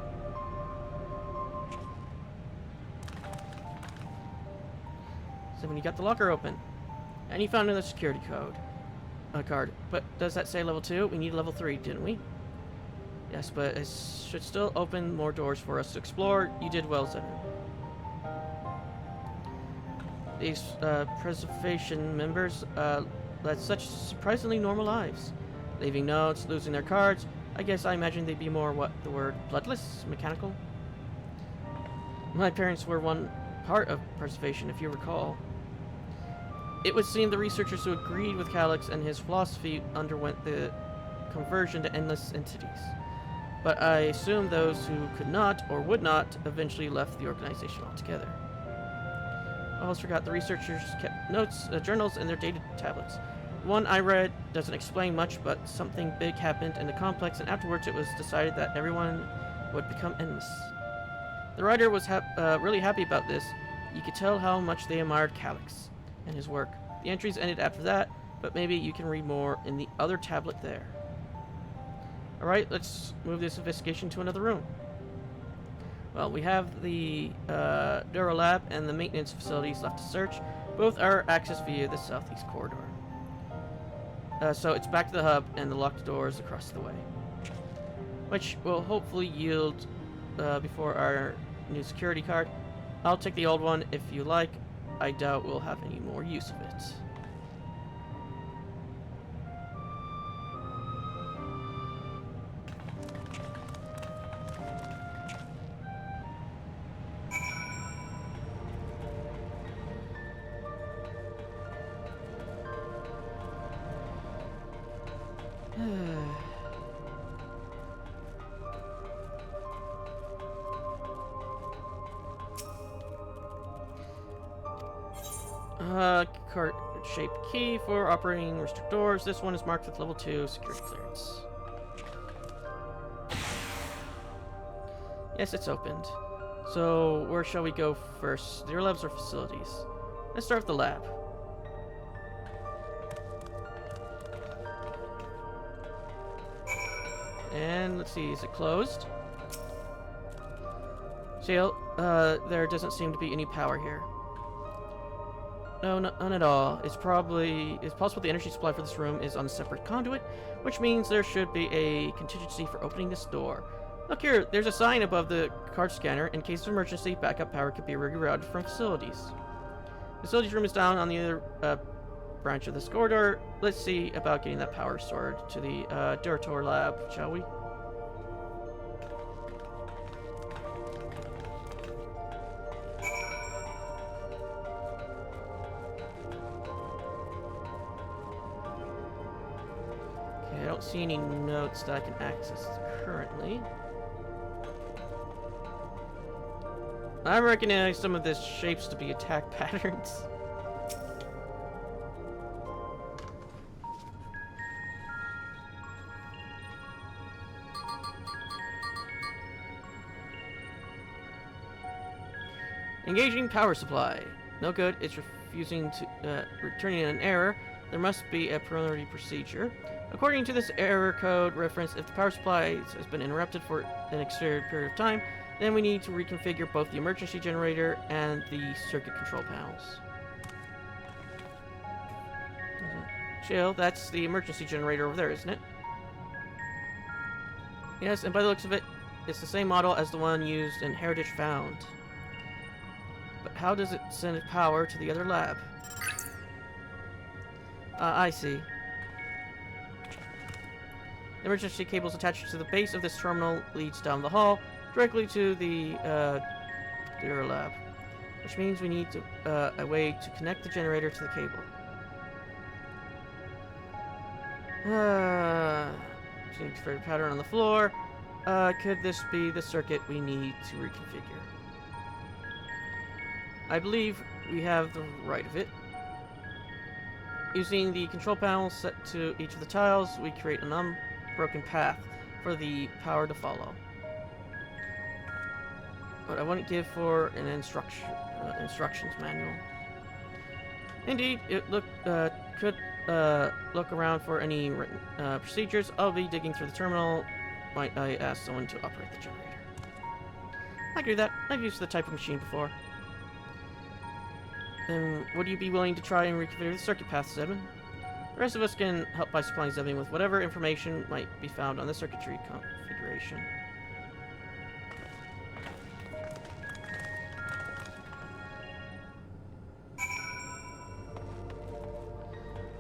So when you got the locker open, and you found another security card. But does that say level 2? We need level 3, didn't we? Yes, but it should still open more doors for us to explore. You did well, Zevin. These preservation members led such surprisingly normal lives. Leaving notes, losing their cards. I guess I imagine they'd be more, what, the word bloodless? Mechanical? My parents were one part of preservation, if you recall. It would seem the researchers who agreed with Calyx and his philosophy underwent the conversion to endless entities. But I assume those who could not, or would not, eventually left the organization altogether. I almost forgot the researchers kept notes, journals, and their data tablets. One I read doesn't explain much, but something big happened in the complex, and afterwards it was decided that everyone would become endless. The writer was really happy about this. You could tell how much they admired Calyx and his work. The entries ended after that, but maybe you can read more in the other tablet there. Alright, let's move this investigation to another room. Well, we have the Duralab and the maintenance facilities left to search. Both are accessed via the southeast corridor. So it's back to the hub and the locked doors across the way, which will hopefully yield before our new security card. I'll take the old one if you like. I doubt we'll have any more use of it. Cart-shaped key for operating restrict doors. This one is marked with level 2 security clearance. Yes, it's opened. So, where shall we go first? Your labs or facilities? Let's start with the lab. And let's see, is it closed? Shale, there doesn't seem to be any power here. No, none at all. It's possible the energy supply for this room is on a separate conduit, which means there should be a contingency for opening this door. Look here, there's a sign above the card scanner. In case of emergency, backup power could be rerouted from facilities. Facilities room is down on the other branch of this corridor. Let's see about getting that power stored to the Durator lab, shall we? Okay, I don't see any notes that I can access currently. I recognize some of these shapes to be attack patterns. Engaging power supply. No good. It's refusing to returning an error. There must be a preliminary procedure. According to this error code reference, if the power supply has been interrupted for an extended period of time, then we need to reconfigure both the emergency generator and the circuit control panels. Chill, that's the emergency generator over there, isn't it? Yes, and by the looks of it, it's the same model as the one used in Heritage Found. But how does it send power to the other lab? I see. The emergency cables attached to the base of this terminal leads down the hall directly to the Dura lab, which means we need a way to connect the generator to the cable. Seeing a pattern on the floor. Could this be the circuit we need to reconfigure? I believe we have the right of it. Using the control panel set to each of the tiles, we create an unbroken path for the power to follow. But I wouldn't give for an instructions manual. Indeed, it could look around for any written procedures. I'll be digging through the terminal. Might I ask someone to operate the generator? I agree with that. I've used the type of machine before. Then would you be willing to try and reconfigure the circuit path, Zedman? The rest of us can help by supplying Zedman with whatever information might be found on the circuitry configuration.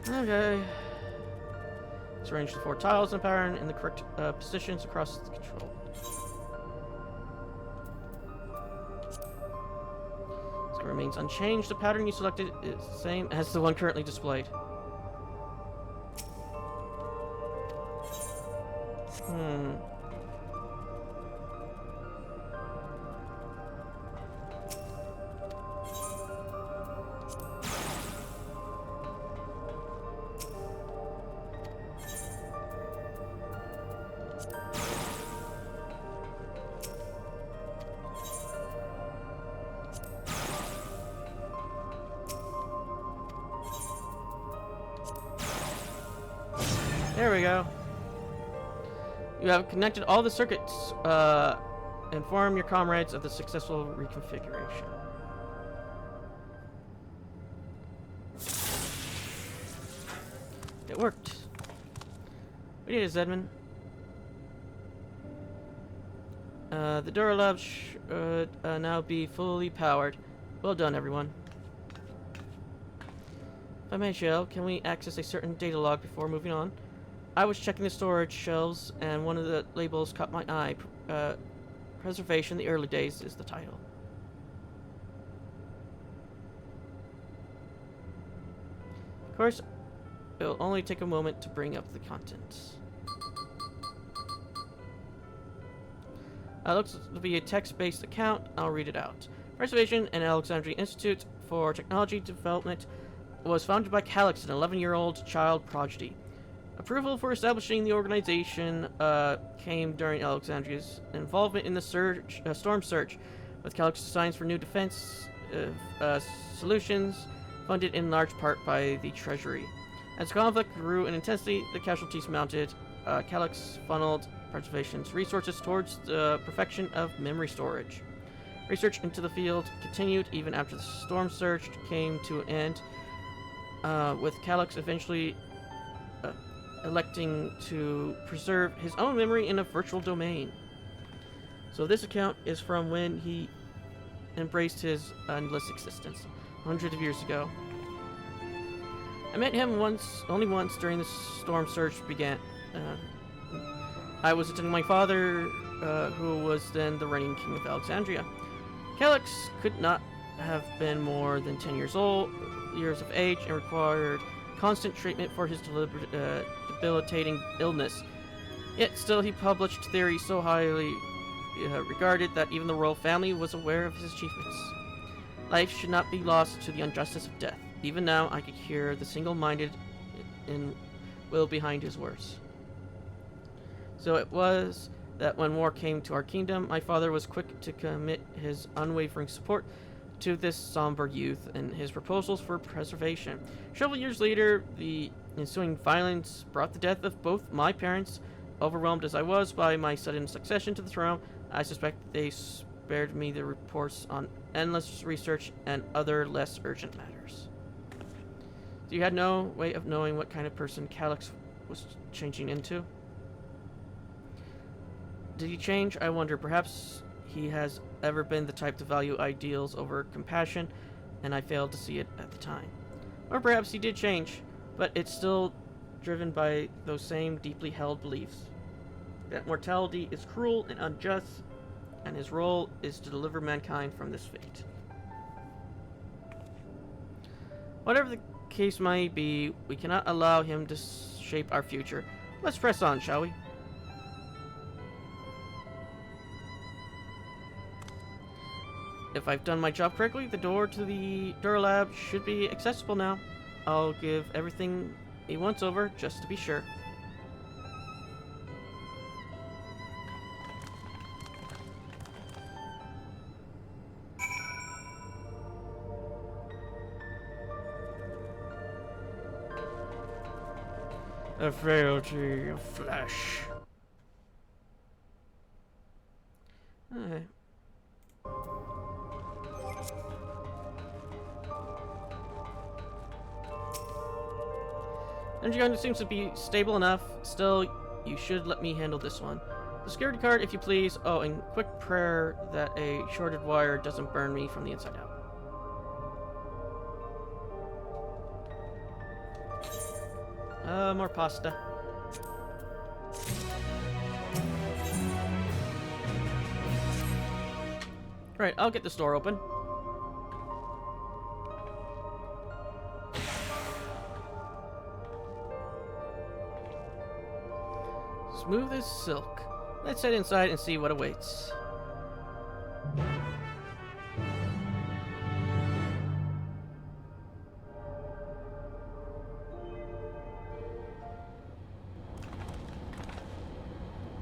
Okay. Let's arrange the 4 tiles in pattern in the correct positions across the control. This remains unchanged. The pattern you selected is the same as the one currently displayed. There we go. You have connected all the circuits. Inform your comrades of the successful reconfiguration. It worked. We did it, Zedman. The Dura Lab should now be fully powered. Well done, everyone. If I may, Shell, can we access a certain data log before moving on? I was checking the storage shelves, and one of the labels caught my eye. Preservation, the early days is the title. Of course, it'll only take a moment to bring up the contents. Looks to be a text-based account. I'll read it out. Preservation and Alexandria Institute for Technology Development was founded by Calix, an 11-year-old child prodigy. Approval for establishing the organization came during Alexandria's involvement in the storm surge, with Calix's designs for new defense solutions funded in large part by the Treasury. As conflict grew in intensity, the casualties mounted. Calyx funneled preservation's resources towards the perfection of memory storage. Research into the field continued even after the storm surge came to an end, with Calyx eventually electing to preserve his own memory in a virtual domain. So this account is from when he embraced his endless existence, hundreds of years ago. I met him only once during the storm surge began. I was attending my father, who was then the reigning king of Alexandria. Calyx could not have been more than 10 years of age, and required constant treatment for his debilitating illness. Yet still he published theories so highly regarded that even the royal family was aware of his achievements. Life should not be lost to the injustice of death. Even now I could hear the single-minded will behind his words. So it was that when war came to our kingdom, my father was quick to commit his unwavering support to this somber youth and his proposals for preservation. Several years later, the ensuing violence brought the death of both my parents. Overwhelmed as I was by my sudden succession to the throne, I suspect they spared me the reports on endless research and other less urgent matters. So you had no way of knowing what kind of person Calyx was changing into? Did he change? I wonder. Perhaps he has ever been the type to value ideals over compassion, and I failed to see it at the time. Or perhaps he did change, but it's still driven by those same deeply held beliefs. That mortality is cruel and unjust, and his role is to deliver mankind from this fate. Whatever the case might be, we cannot allow him to shape our future. Let's press on, shall we? If I've done my job correctly, the door to the Duralab should be accessible now. I'll give everything a once-over just to be sure. The frailty of flesh. Alright. Energy gun seems to be stable enough. Still, you should let me handle this one. The security card, if you please. Oh, and quick prayer that a shorted wire doesn't burn me from the inside out. More pasta. Right, I'll get this door open. Smooth as silk. Let's head inside and see what awaits.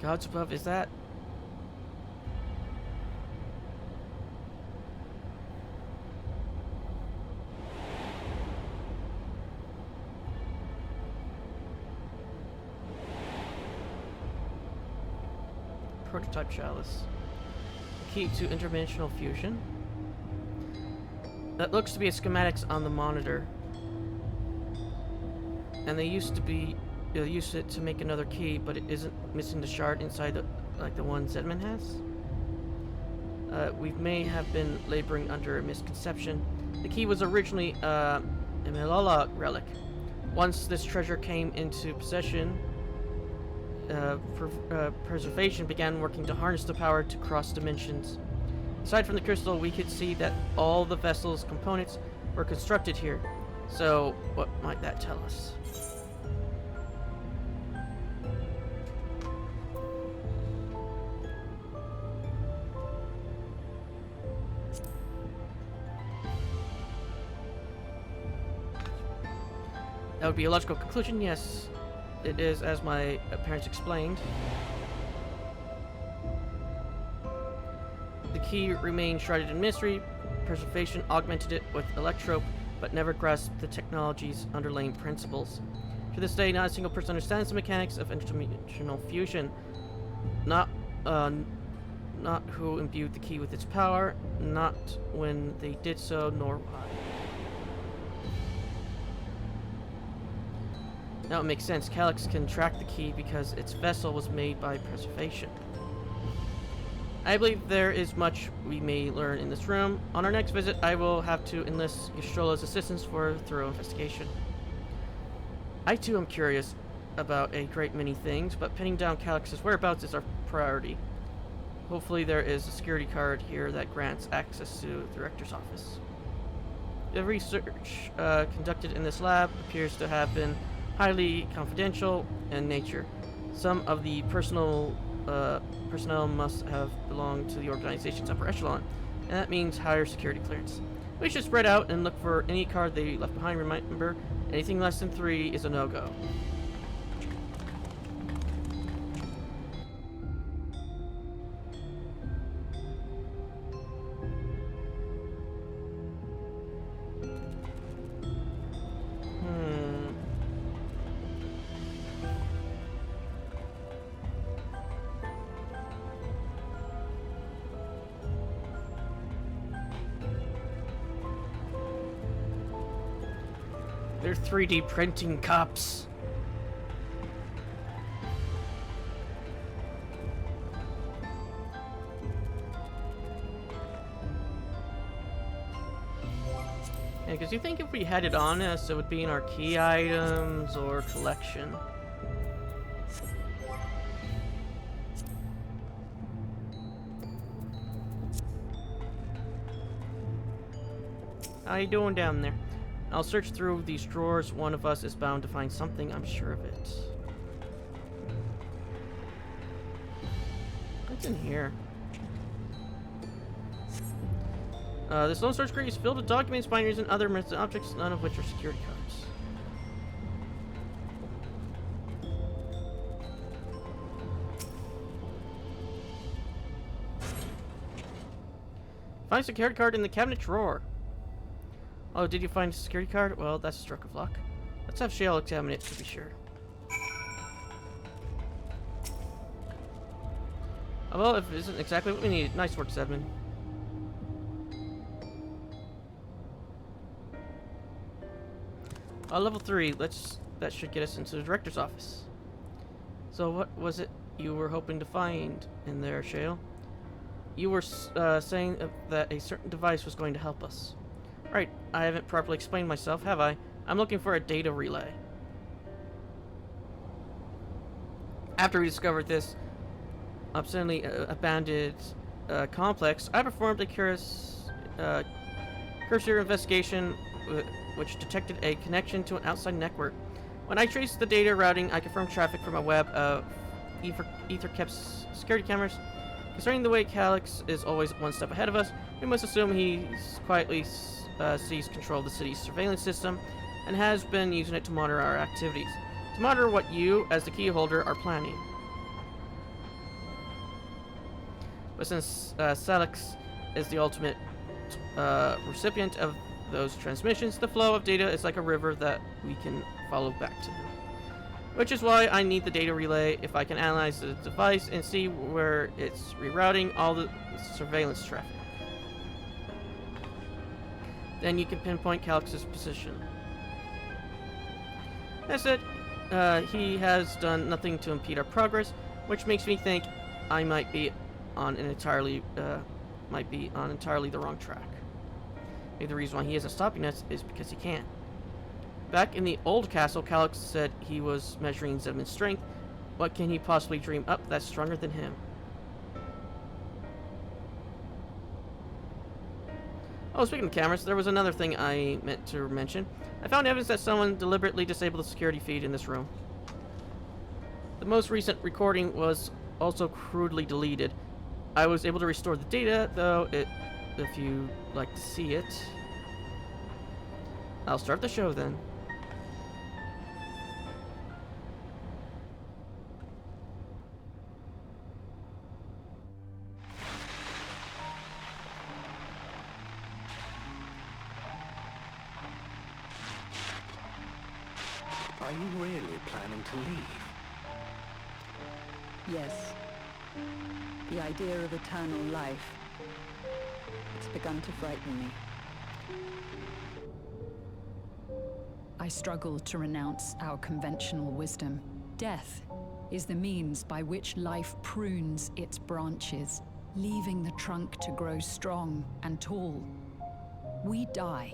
Gods above, is that? Prototype chalice. Key to interdimensional fusion. That looks to be a schematics on the monitor. And they used it to make another key, but it isn't missing the shard inside like the one Zedman has. We may have been laboring under a misconception. The key was originally a Melala relic. Once this treasure came into possession, preservation began working to harness the power to cross dimensions. Aside from the crystal, we could see that all the vessel's components were constructed here. So, what might that tell us? That would be a logical conclusion, yes. It is, as my parents explained. The key remained shrouded in mystery. Preservation augmented it with electrope, but never grasped the technology's underlying principles. To this day, not a single person understands the mechanics of interdimensional fusion. Not who imbued the key with its power, not when they did so, nor why. Now it makes sense. Calyx can track the key because its vessel was made by preservation. I believe there is much we may learn in this room. On our next visit, I will have to enlist Ystrola's assistance for a thorough investigation. I too am curious about a great many things, but pinning down Calyx's whereabouts is our priority. Hopefully there is a security card here that grants access to the director's office. The research conducted in this lab appears to have been highly confidential in nature. Some of the personnel must have belonged to the organization's upper echelon, and that means higher security clearance. We should spread out and look for any card they left behind. Remember, anything less than 3 is a no-go. They're 3D printing cups. Yeah, because you think if we had it on us, it would be in our key items or collection. How you doing down there? I'll search through these drawers. One of us is bound to find something, I'm sure of it. What's in here? This lone storage crate is filled with documents, binaries, and other missing objects, none of which are security cards. Find a security card in the cabinet drawer. Oh, did you find a security card? Well, that's a stroke of luck. Let's have Shale examine it to be sure. Oh, well, if it isn't exactly what we need. Nice work, Zedman. Level 3. That should get us into the director's office. So what was it you were hoping to find in there, Shale? You were saying that a certain device was going to help us. Right, I haven't properly explained myself, have I? I'm looking for a data relay. After we discovered this obscenely abandoned complex, I performed a cursory investigation which detected a connection to an outside network. When I traced the data routing, I confirmed traffic from a web of ether-kept security cameras. Concerning the way Calyx is always one step ahead of us, we must assume he's quietly seized control of the city's surveillance system and has been using it to monitor our activities. To monitor what you, as the key holder, are planning. But since Calyx is the ultimate recipient of those transmissions, the flow of data is like a river that we can follow back to him. Which is why I need the data relay. If I can analyze the device and see where it's rerouting all the surveillance traffic, then you can pinpoint Calyx's position. That said, he has done nothing to impede our progress, which makes me think I might be on entirely the wrong track. Maybe the reason why he isn't stopping us is because he can't. Back in the old castle, Calyx said he was measuring Zedman's strength. What can he possibly dream up that's stronger than him? Oh, speaking of cameras, there was another thing I meant to mention. I found evidence that someone deliberately disabled the security feed in this room. The most recent recording was also crudely deleted. I was able to restore the data, though, if you'd like to see it. I'll start the show then. Are you really planning to leave? Yes. The idea of eternal life. It's begun to frighten me. I struggle to renounce our conventional wisdom. Death is the means by which life prunes its branches, leaving the trunk to grow strong and tall. We die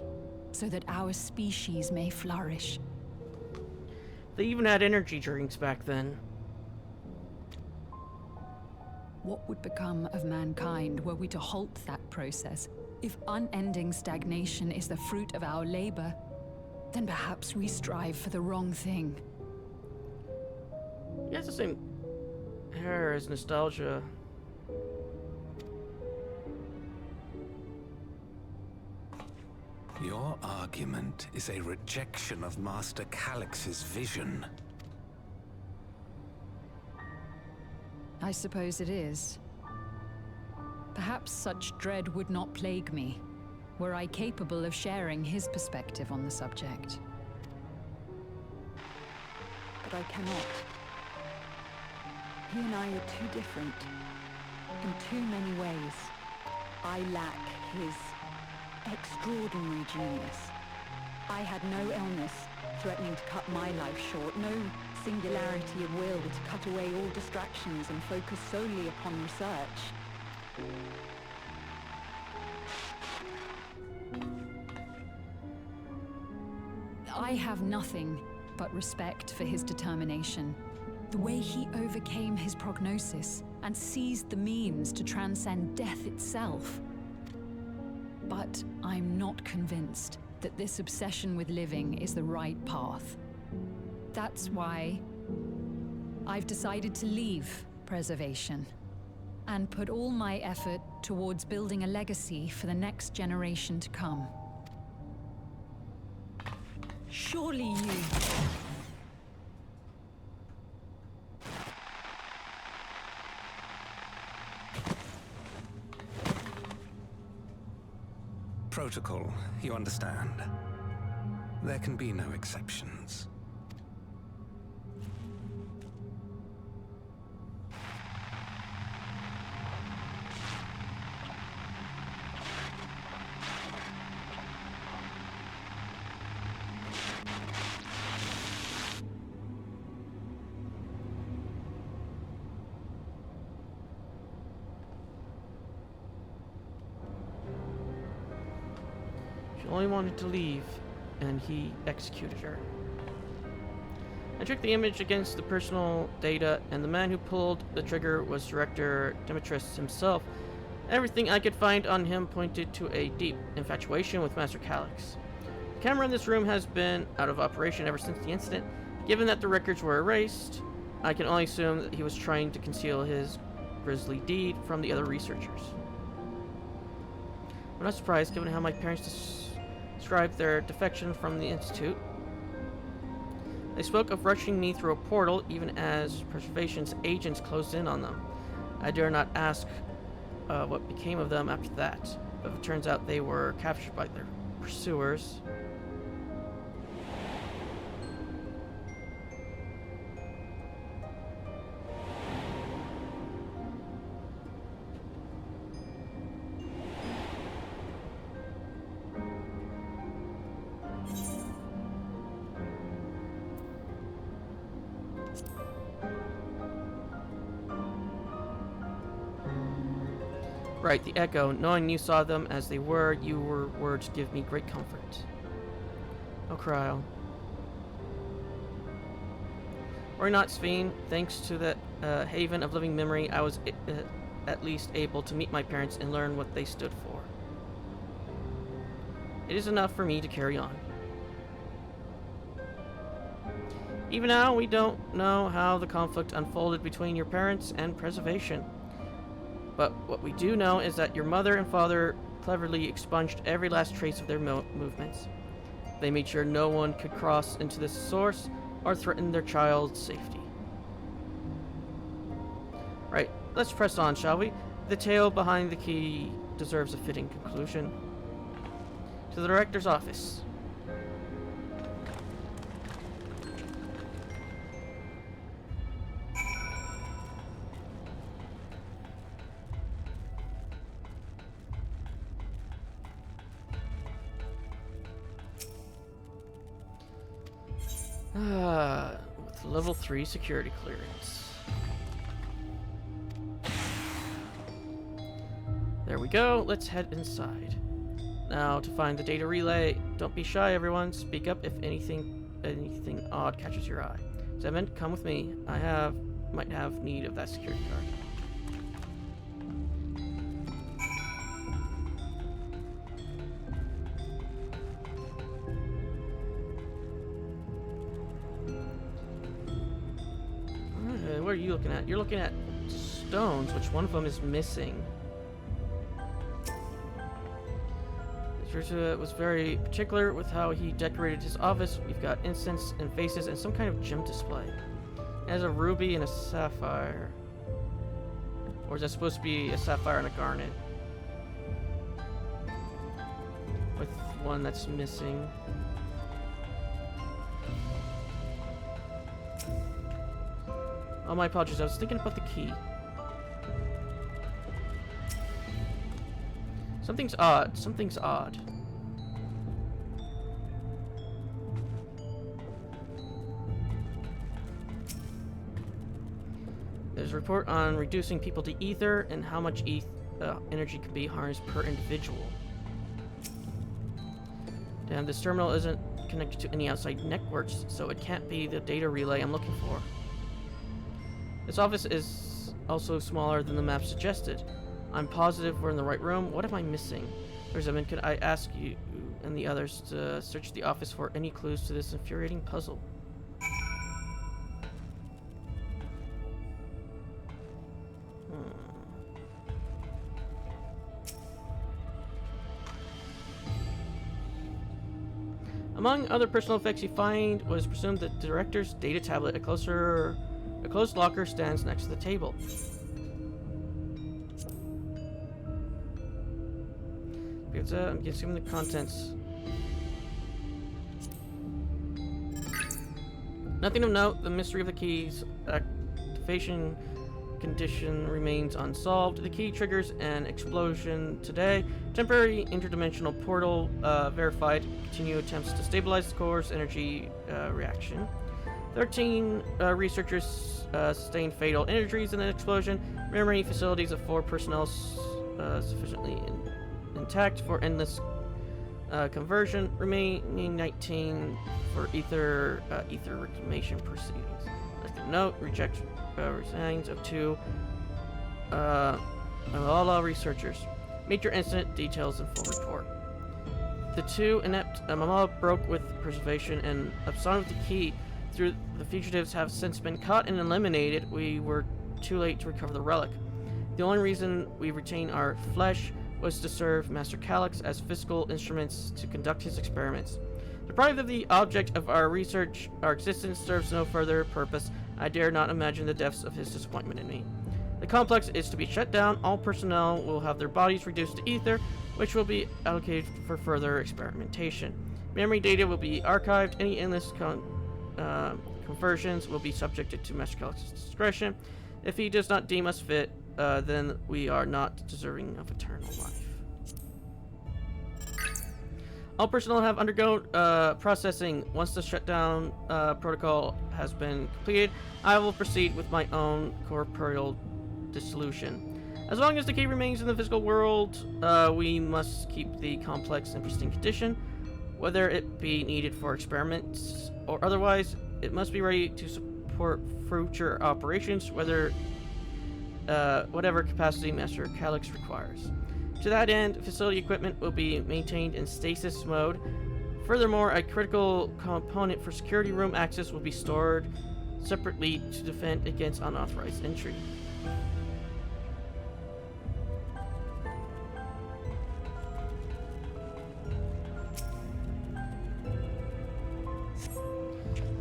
so that our species may flourish. They even had energy drinks back then. What would become of mankind were we to halt that process? If unending stagnation is the fruit of our labor, then perhaps we strive for the wrong thing. He has the same hair as Nostalgia. Your argument is a rejection of Master Calix's vision. I suppose it is. Perhaps such dread would not plague me, were I capable of sharing his perspective on the subject. But I cannot. He and I are too different, in too many ways. I lack his extraordinary genius. I had no illness threatening to cut my life short, no singularity of will to cut away all distractions and focus solely upon research. I have nothing but respect for his determination. The way he overcame his prognosis and seized the means to transcend death itself. But I'm not convinced that this obsession with living is the right path. That's why I've decided to leave preservation and put all my effort towards building a legacy for the next generation to come. Surely you... Protocol, you understand. There can be no exceptions. She only wanted to leave, and he executed her. I checked the image against the personal data, and the man who pulled the trigger was Director Demetrius himself. Everything I could find on him pointed to a deep infatuation with Master Calix. The camera in this room has been out of operation ever since the incident. Given that the records were erased, I can only assume that he was trying to conceal his grisly deed from the other researchers. I'm not surprised, given how my parents described their defection from the Institute. They spoke of rushing me through a portal even as Preservation's agents closed in on them. I dare not ask what became of them after that, but if it turns out they were captured by their pursuers... Right, the Echo. Knowing you saw them as they were, your words give me great comfort. Oh, Cryo. Or not, Sveen. Thanks to that haven of living memory, I was at least able to meet my parents and learn what they stood for. It is enough for me to carry on. Even now, we don't know how the conflict unfolded between your parents and Preservation. But what we do know is that your mother and father cleverly expunged every last trace of their movements. They made sure no one could cross into this source or threaten their child's safety. Right, let's press on, shall we? The tale behind the key deserves a fitting conclusion. To the director's office. With level 3 security clearance. There we go. Let's head inside. Now to find the data relay. Don't be shy, everyone. Speak up if anything odd catches your eye. Seven, come with me. Might have need of that security card. What are you looking at? You're looking at stones, which one of them is missing. Georgia was very particular with how he decorated his office. We've got incense and vases and some kind of gem display. It has a ruby and a sapphire. Or is that supposed to be a sapphire and a garnet? With one that's missing. Oh, my apologies. I was thinking about the key. Something's odd. Something's odd. There's a report on reducing people to ether and how much energy can be harnessed per individual. Damn, this terminal isn't connected to any outside networks, so it can't be the data relay I'm looking for. This office is also smaller than the map suggested. I'm positive we're in the right room. What am I missing? Zemin, could I ask you and the others to search the office for any clues to this infuriating puzzle? Among other personal effects you find was presumed the director's data tablet. A closed locker stands next to the table. I'm guessing the contents. Nothing of note. The mystery of the key's activation condition remains unsolved. The key triggers an explosion today. Temporary interdimensional portal verified. Continue attempts to stabilize the core's energy reaction. 13 researchers sustained fatal injuries in the explosion. Memory facilities of 4 personnel sufficiently intact for endless conversion, remaining 19 for ether reclamation proceedings. Note, resigns of 2 all researchers. Major incident details in full report. The 2 inept Mama broke with preservation and absconded with the key. Through the fugitives have since been caught and eliminated. We were too late to recover the relic. The only reason we retain our flesh was to serve Master Calyx as physical instruments to conduct his experiments. Deprived of the object of our research, our existence serves no further purpose. I dare not imagine the depths of his disappointment in me. The complex is to be shut down. All personnel will have their bodies reduced to ether, which will be allocated for further experimentation. Memory data will be archived. Any endless conversions will be subjected to Master Calyx's discretion. If he does not deem us fit, then we are not deserving of eternal life. All personnel have undergone processing. Once the shutdown protocol has been completed, I will proceed with my own corporeal dissolution. As long as the key remains in the physical world, we must keep the complex in pristine condition. Whether it be needed for experiments or otherwise, it must be ready to support future operations, whatever capacity Master Calyx requires. To that end, facility equipment will be maintained in stasis mode. Furthermore, a critical component for security room access will be stored separately to defend against unauthorized entry.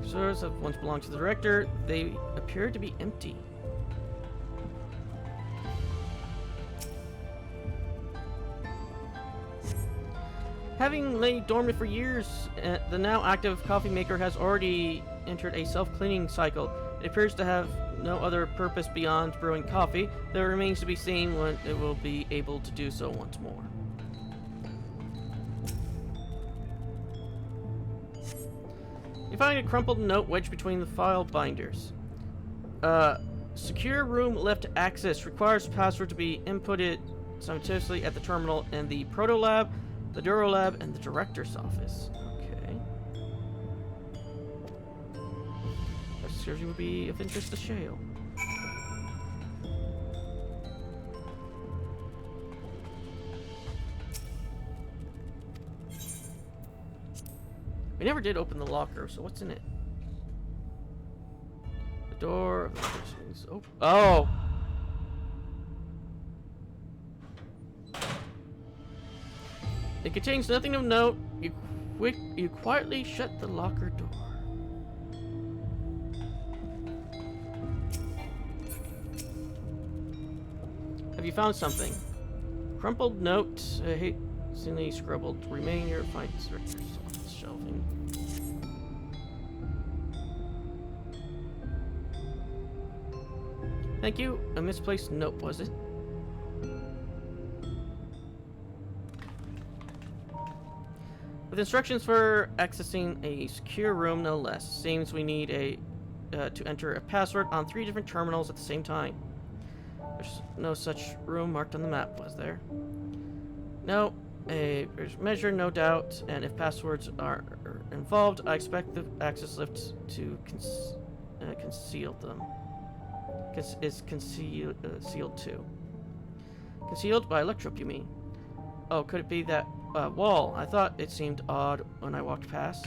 Stores have once belonged to the director. They appear to be empty. Having laid dormant for years, the now active coffee maker has already entered a self-cleaning cycle. It appears to have no other purpose beyond brewing coffee, though it remains to be seen when it will be able to do so once more. You find a crumpled note wedged between the file binders. Secure room left access requires password to be inputted simultaneously at the terminal in the Proto Lab, the Duro Lab, and the Director's office. Okay. That security would be of interest to Shale. We never did open the locker, so what's in it? The door of the is open. Oh! It contains nothing of note. You quietly shut the locker door. Have you found something? Crumpled note, hastily scribbled. Remain here, find director's office shelving. Thank you. A misplaced note, was it? With instructions for accessing a secure room, no less. Seems we need to enter a password on 3 different terminals at the same time. There's no such room marked on the map, was there? No. There's measure, no doubt, and if passwords are involved, I expect the access lift to conceal them. Is concealed too. Concealed by electrope, you mean? Oh, could it be that wall? I thought it seemed odd when I walked past.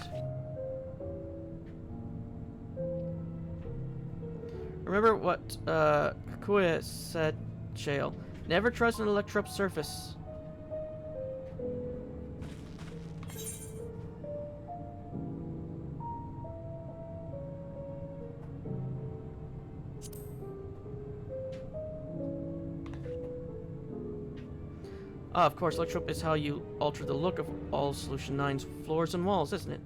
Remember what Kakuya said, Shale. Never trust an electrope surface. Of course, electrope is how you alter the look of all Solution 9's floors and walls, isn't it?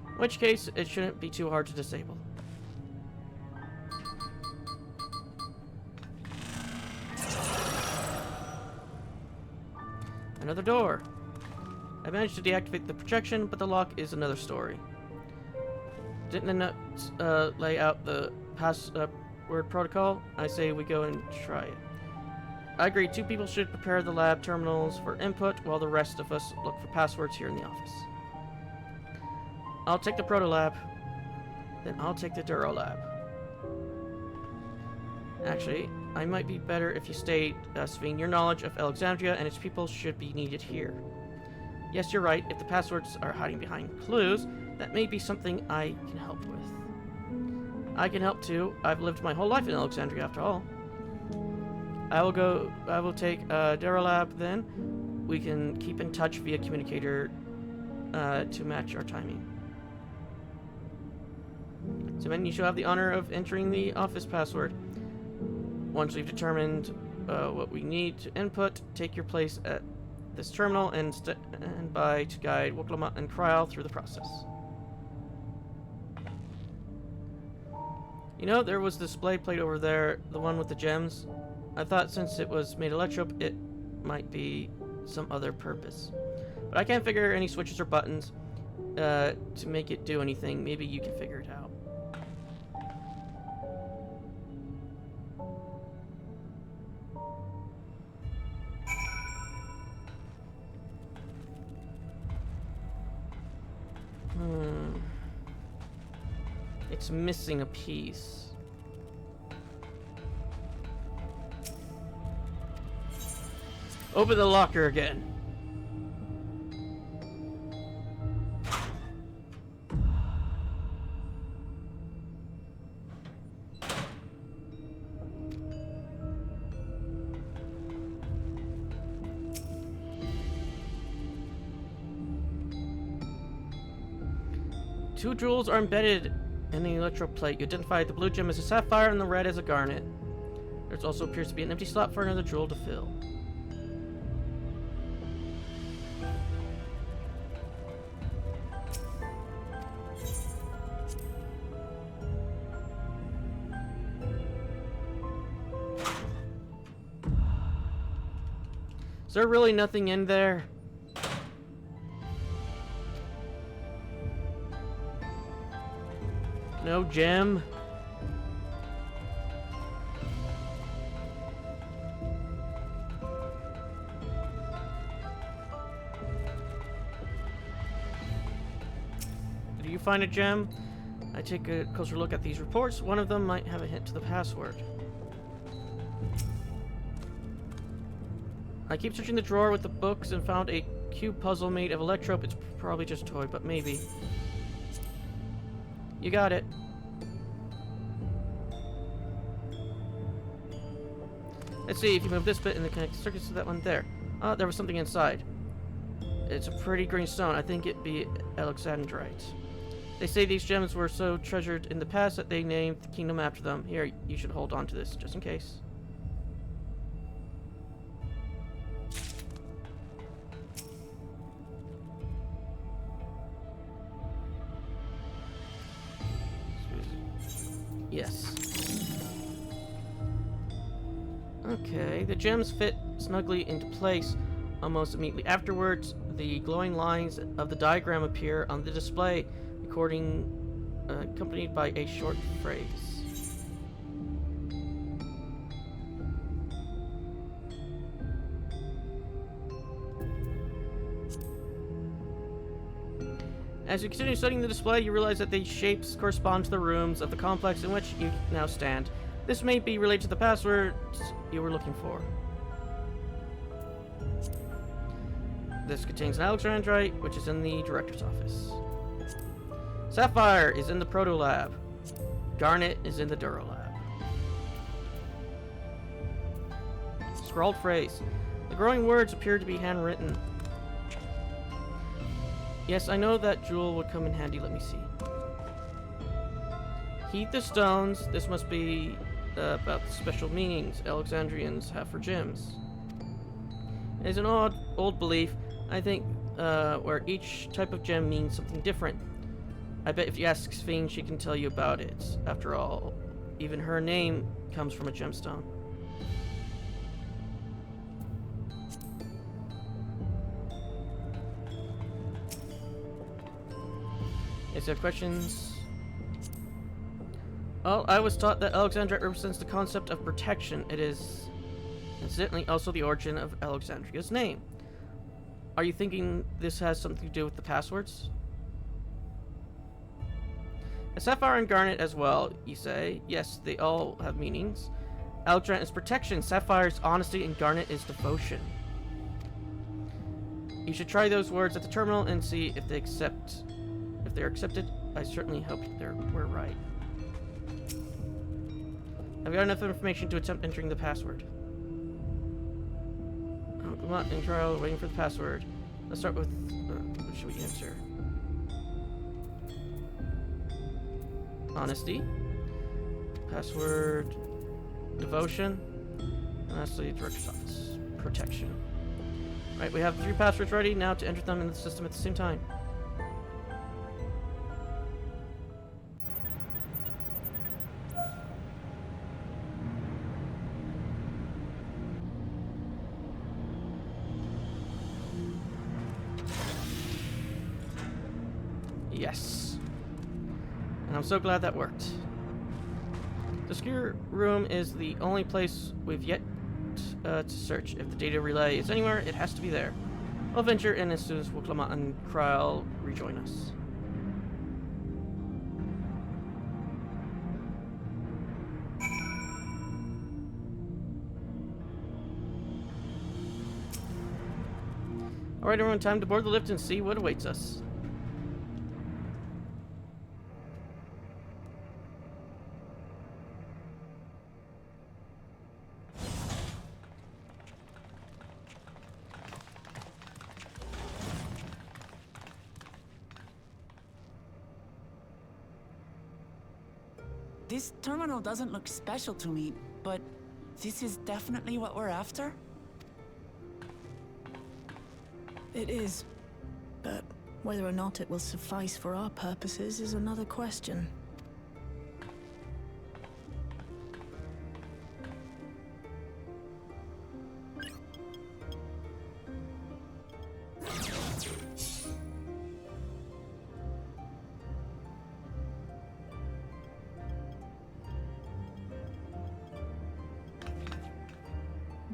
In which case, it shouldn't be too hard to disable. Another door. I managed to deactivate the projection, but the lock is another story. Didn't the note lay out the password protocol? I say we go and try it. I agree, 2 people should prepare the lab terminals for input while the rest of us look for passwords here in the office. I'll take the Proto Lab, then I'll take the Duro Lab. Actually, I might be better if you stayed, Sveen. Your knowledge of Alexandria and its people should be needed here. Yes, you're right, if the passwords are hiding behind clues, that may be something I can help with. I can help too. I've lived my whole life in Alexandria after all. I will take Derolab then. We can keep in touch via communicator to match our timing. So then you shall have the honor of entering the office password. Once we've determined what we need to input, take your place at this terminal and stand by to guide Woklama and Kryal through the process. You know, there was the display plate over there, the one with the gems. I thought since it was made electrope, it might be some other purpose. But I can't figure any switches or buttons to make it do anything. Maybe you can figure it out. It's missing a piece. Open the locker again. Two jewels are embedded in the electroplate. You identify the blue gem as a sapphire and the red as a garnet. There also appears to be an empty slot for another jewel to fill. Is there really nothing in there? No gem. Did you find a gem? I take a closer look at these reports. One of them might have a hint to the password. I keep searching the drawer with the books and found a cube puzzle made of electrope. It's probably just a toy, but maybe. You got it. Let's see if you move this bit and the connect circuits to that one there. There was something inside. It's a pretty green stone. I think it'd be Alexandrite. They say these gems were so treasured in the past that they named the kingdom after them. Here, you should hold on to this, just in case. Yes. Okay, the gems fit snugly into place almost immediately. Afterwards, the glowing lines of the diagram appear on the display, accompanied by a short phrase. As you continue studying the display, you realize that the shapes correspond to the rooms of the complex in which you now stand. This may be related to the passwords you were looking for. This contains an Alexandrite, which is in the director's office. Sapphire is in the Proto Lab. Garnet is in the Duro Lab. Scrawled phrase. The growing words appear to be handwritten. Yes, I know that jewel would come in handy. Let me see. Heat the stones. This must be about the special meanings Alexandrians have for gems. It is an old belief, I think, where each type of gem means something different. I bet if you ask Sphene, she can tell you about it. After all, even her name comes from a gemstone. Is there questions? Well, I was taught that Alexandrite represents the concept of protection. It is, incidentally, also the origin of Alexandria's name. Are you thinking this has something to do with the passwords? A sapphire and garnet as well, you say. Yes, they all have meanings. Alexandrite is protection, sapphire is honesty, and garnet is devotion. You should try those words at the terminal and see if they accept. If they're accepted, I certainly hope we're right. I've got enough information to attempt entering the password. Oh, come on, in trial, waiting for the password. Let's start with, what should we answer? Honesty. Password, devotion. And lastly, director's office, protection. Right, we have 3 passwords ready now to enter them in the system at the same time. Yes. And I'm so glad that worked. The secure room is the only place we've yet to search. If the data relay is anywhere, it has to be there. I'll venture in as soon as Wuklama and Kryl rejoin us. Alright everyone, time to board the lift and see what awaits us. This terminal doesn't look special to me, but this is definitely what we're after? It is. But whether or not it will suffice for our purposes is another question.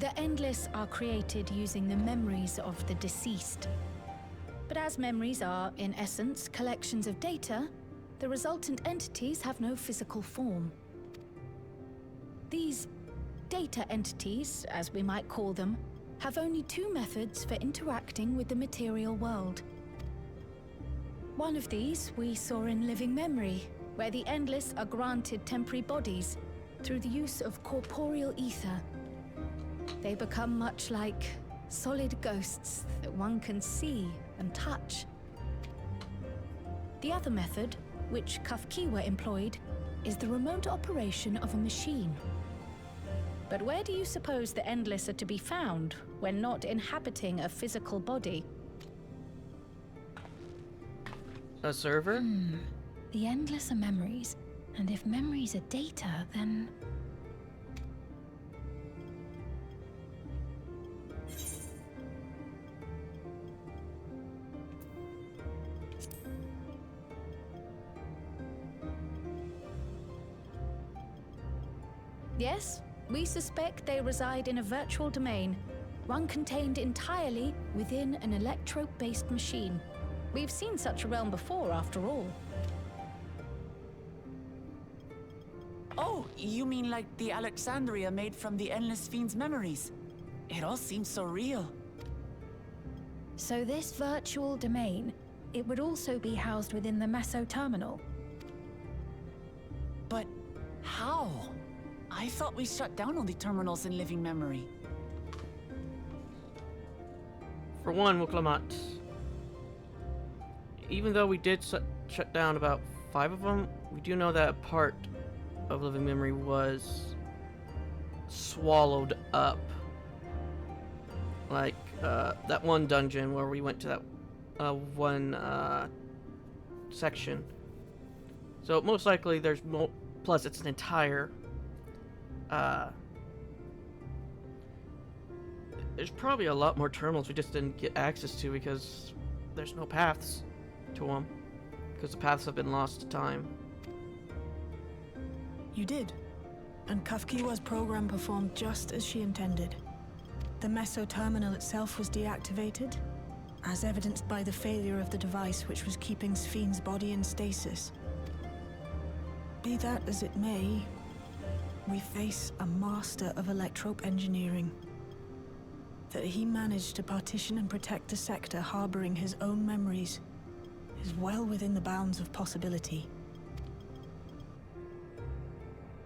The Endless are created using the memories of the deceased. But as memories are, in essence, collections of data, the resultant entities have no physical form. These data entities, as we might call them, have only two methods for interacting with the material world. One of these we saw in Living Memory, where the Endless are granted temporary bodies through the use of corporeal ether. They become much like solid ghosts that one can see and touch. The other method, which Kafkiwa employed, is the remote operation of a machine. But where do you suppose the Endless are to be found when not inhabiting a physical body? A server? The Endless are memories, and if memories are data, then... Yes, we suspect they reside in a virtual domain, one contained entirely within an electrope-based machine. We've seen such a realm before, after all. Oh, you mean like the Alexandria made from the Endless Fiend's memories? It all seems so real. So this virtual domain, it would also be housed within the Meso terminal. But how? I thought we shut down all the terminals in Living Memory. For one, Wuklamat, even though we did shut down about 5 of them, we do know that part of Living Memory was swallowed up. Like that one dungeon where we went to that one section. So most likely there's plus it's an entire there's probably a lot more terminals we just didn't get access to because there's no paths to them, because the paths have been lost to time. You did, and Kafkiwa's program performed just as she intended. The Meso terminal itself was deactivated, as evidenced by the failure of the device which was keeping Spheen's body in stasis. Be that as it may, we face a master of electrope engineering. That he managed to partition and protect the sector harboring his own memories is well within the bounds of possibility.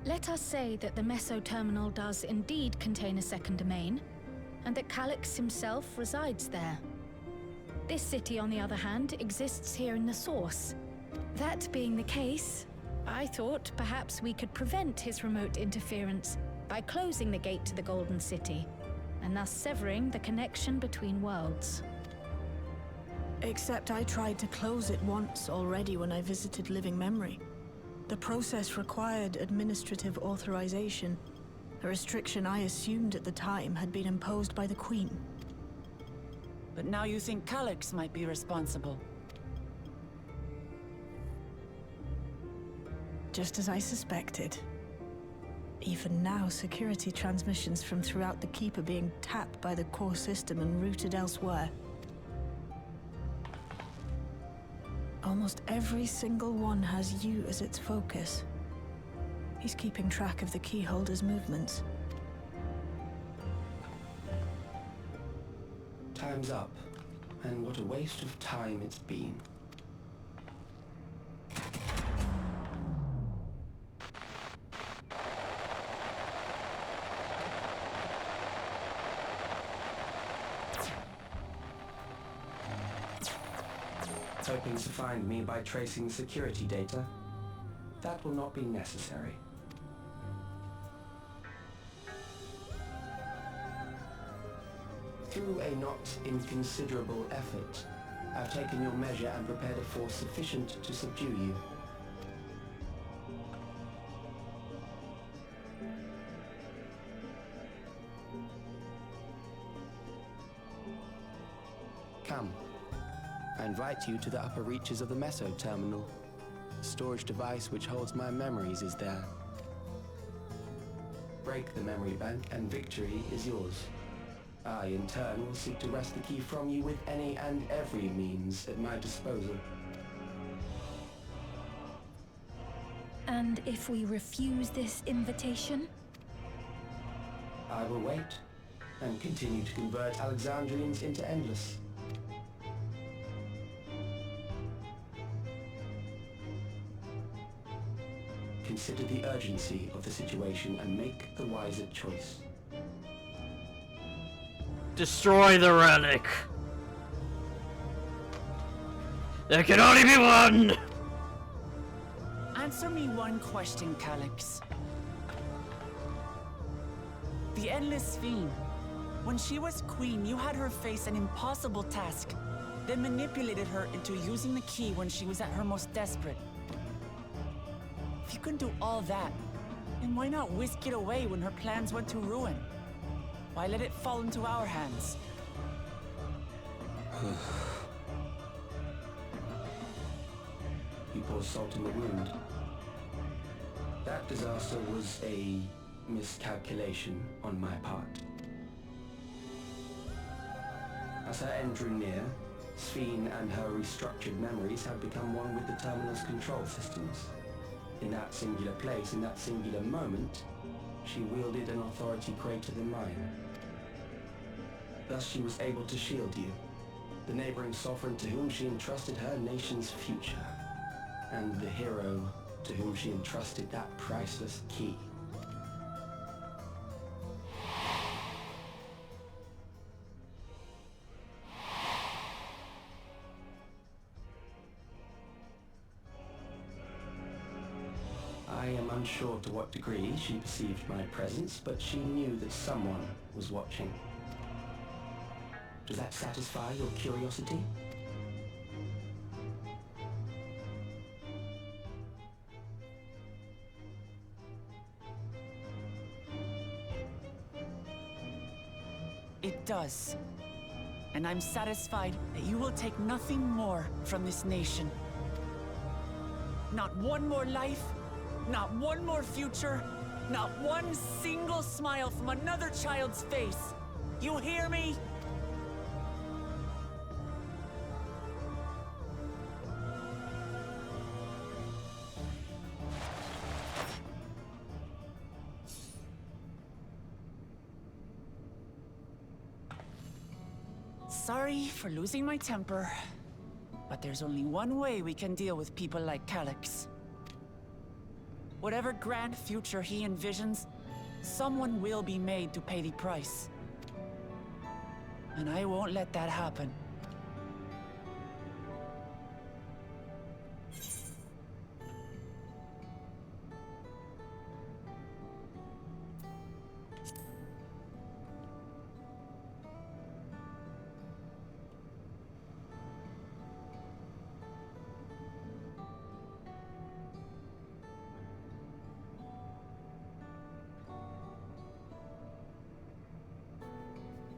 Let us say that the Meso terminal does indeed contain a second domain, and that Calyx himself resides there. This city, on the other hand, exists here in the source. That being the case, I thought perhaps we could prevent his remote interference by closing the gate to the Golden City, and thus severing the connection between worlds. Except I tried to close it once already when I visited Living Memory. The process required administrative authorization, a restriction I assumed at the time had been imposed by the Queen. But now you think Calyx might be responsible. Just as I suspected. Even now, security transmissions from throughout the Keep are being tapped by the core system and routed elsewhere. Almost every single one has you as its focus. He's keeping track of the keyholder's movements. Time's up, and what a waste of time it's been. Hoping to find me by tracing security data? That will not be necessary. Through a not inconsiderable effort, I've taken your measure and prepared a force sufficient to subdue you. Come. I invite you to the upper reaches of the Meso terminal. The storage device which holds my memories is there. break the memory bank and victory is yours. I, in turn, will seek to wrest the key from you with any and every means at my disposal. And if we refuse this invitation? I will wait and continue to convert Alexandrians into Endless. Consider the urgency of the situation and make the wiser choice. Destroy the relic. There can only be one! Answer me one question, Calyx. The Endless Fiend. When she was queen, you had her face an impossible task, then manipulated her into using the key when she was at her most desperate. If you can do all that, then why not whisk it away when her plans went to ruin? Why let it fall into our hands? You pour salt in the wound. That disaster was a miscalculation on my part. As her end drew near, Sphene and her restructured memories had become one with the terminal's control systems. In that singular place, in that singular moment, she wielded an authority greater than mine. Thus she was able to shield you, the neighboring sovereign to whom she entrusted her nation's future, and the hero to whom she entrusted that priceless key. I am unsure to what degree she perceived my presence, but she knew that someone was watching. Does that satisfy your curiosity? It does. And I'm satisfied that you will take nothing more from this nation. Not one more life, not one more future, not one single smile from another child's face. You hear me? Sorry for losing my temper, but there's only one way we can deal with people like Calyx. Whatever grand future he envisions, someone will be made to pay the price. And I won't let that happen.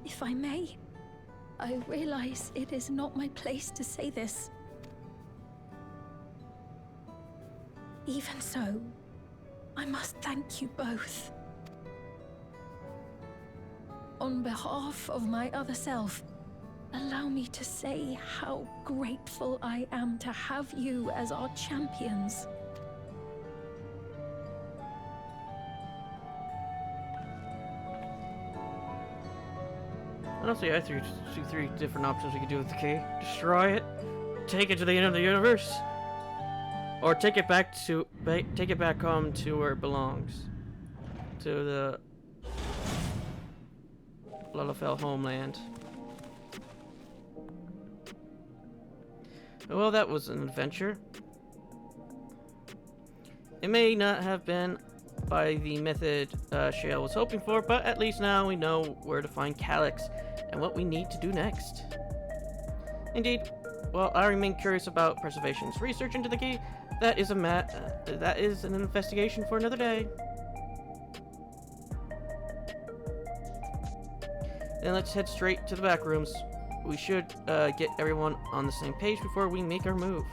If I may, I realize it is not my place to say this. Even so, I must thank you both. On behalf of my other self, allow me to say how grateful I am to have you as our champions. Honestly, I see three different options we could do with the key. Destroy it, take it to the end of the universe, or take it back home to where it belongs, to the Lalafell homeland. Well, that was an adventure. It may not have been by the method Shale was hoping for, but at least now we know where to find Calyx and what we need to do next. Indeed, well, I remain curious about Preservation's research into the key. That is an investigation for another day. Then let's head straight to the back rooms. We should get everyone on the same page before we make our move.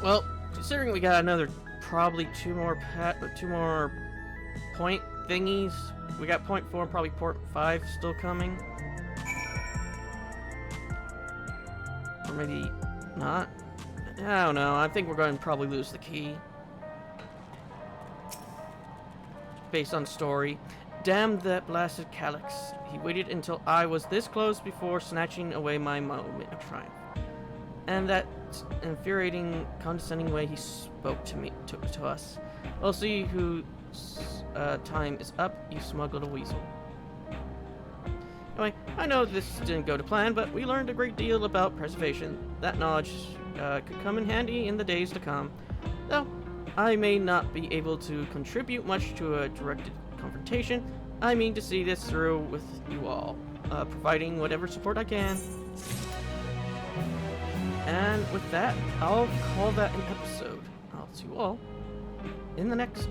Well, considering we got another probably two more point thingies. We got point 4, probably point 5 still coming. Or maybe not. I don't know. I think we're going to probably lose the key. Based on story. Damn that blasted Calyx. He waited until I was this close before snatching away my moment of triumph. And that infuriating, condescending way he spoke to me, to us. We'll see whose time is up, you smug little weasel. Anyway, I know this didn't go to plan, but we learned a great deal about preservation. That knowledge could come in handy in the days to come. Though I may not be able to contribute much to a directed confrontation, I mean to see this through with you all, providing whatever support I can. And with that, I'll call that an episode. I'll see you all in the next.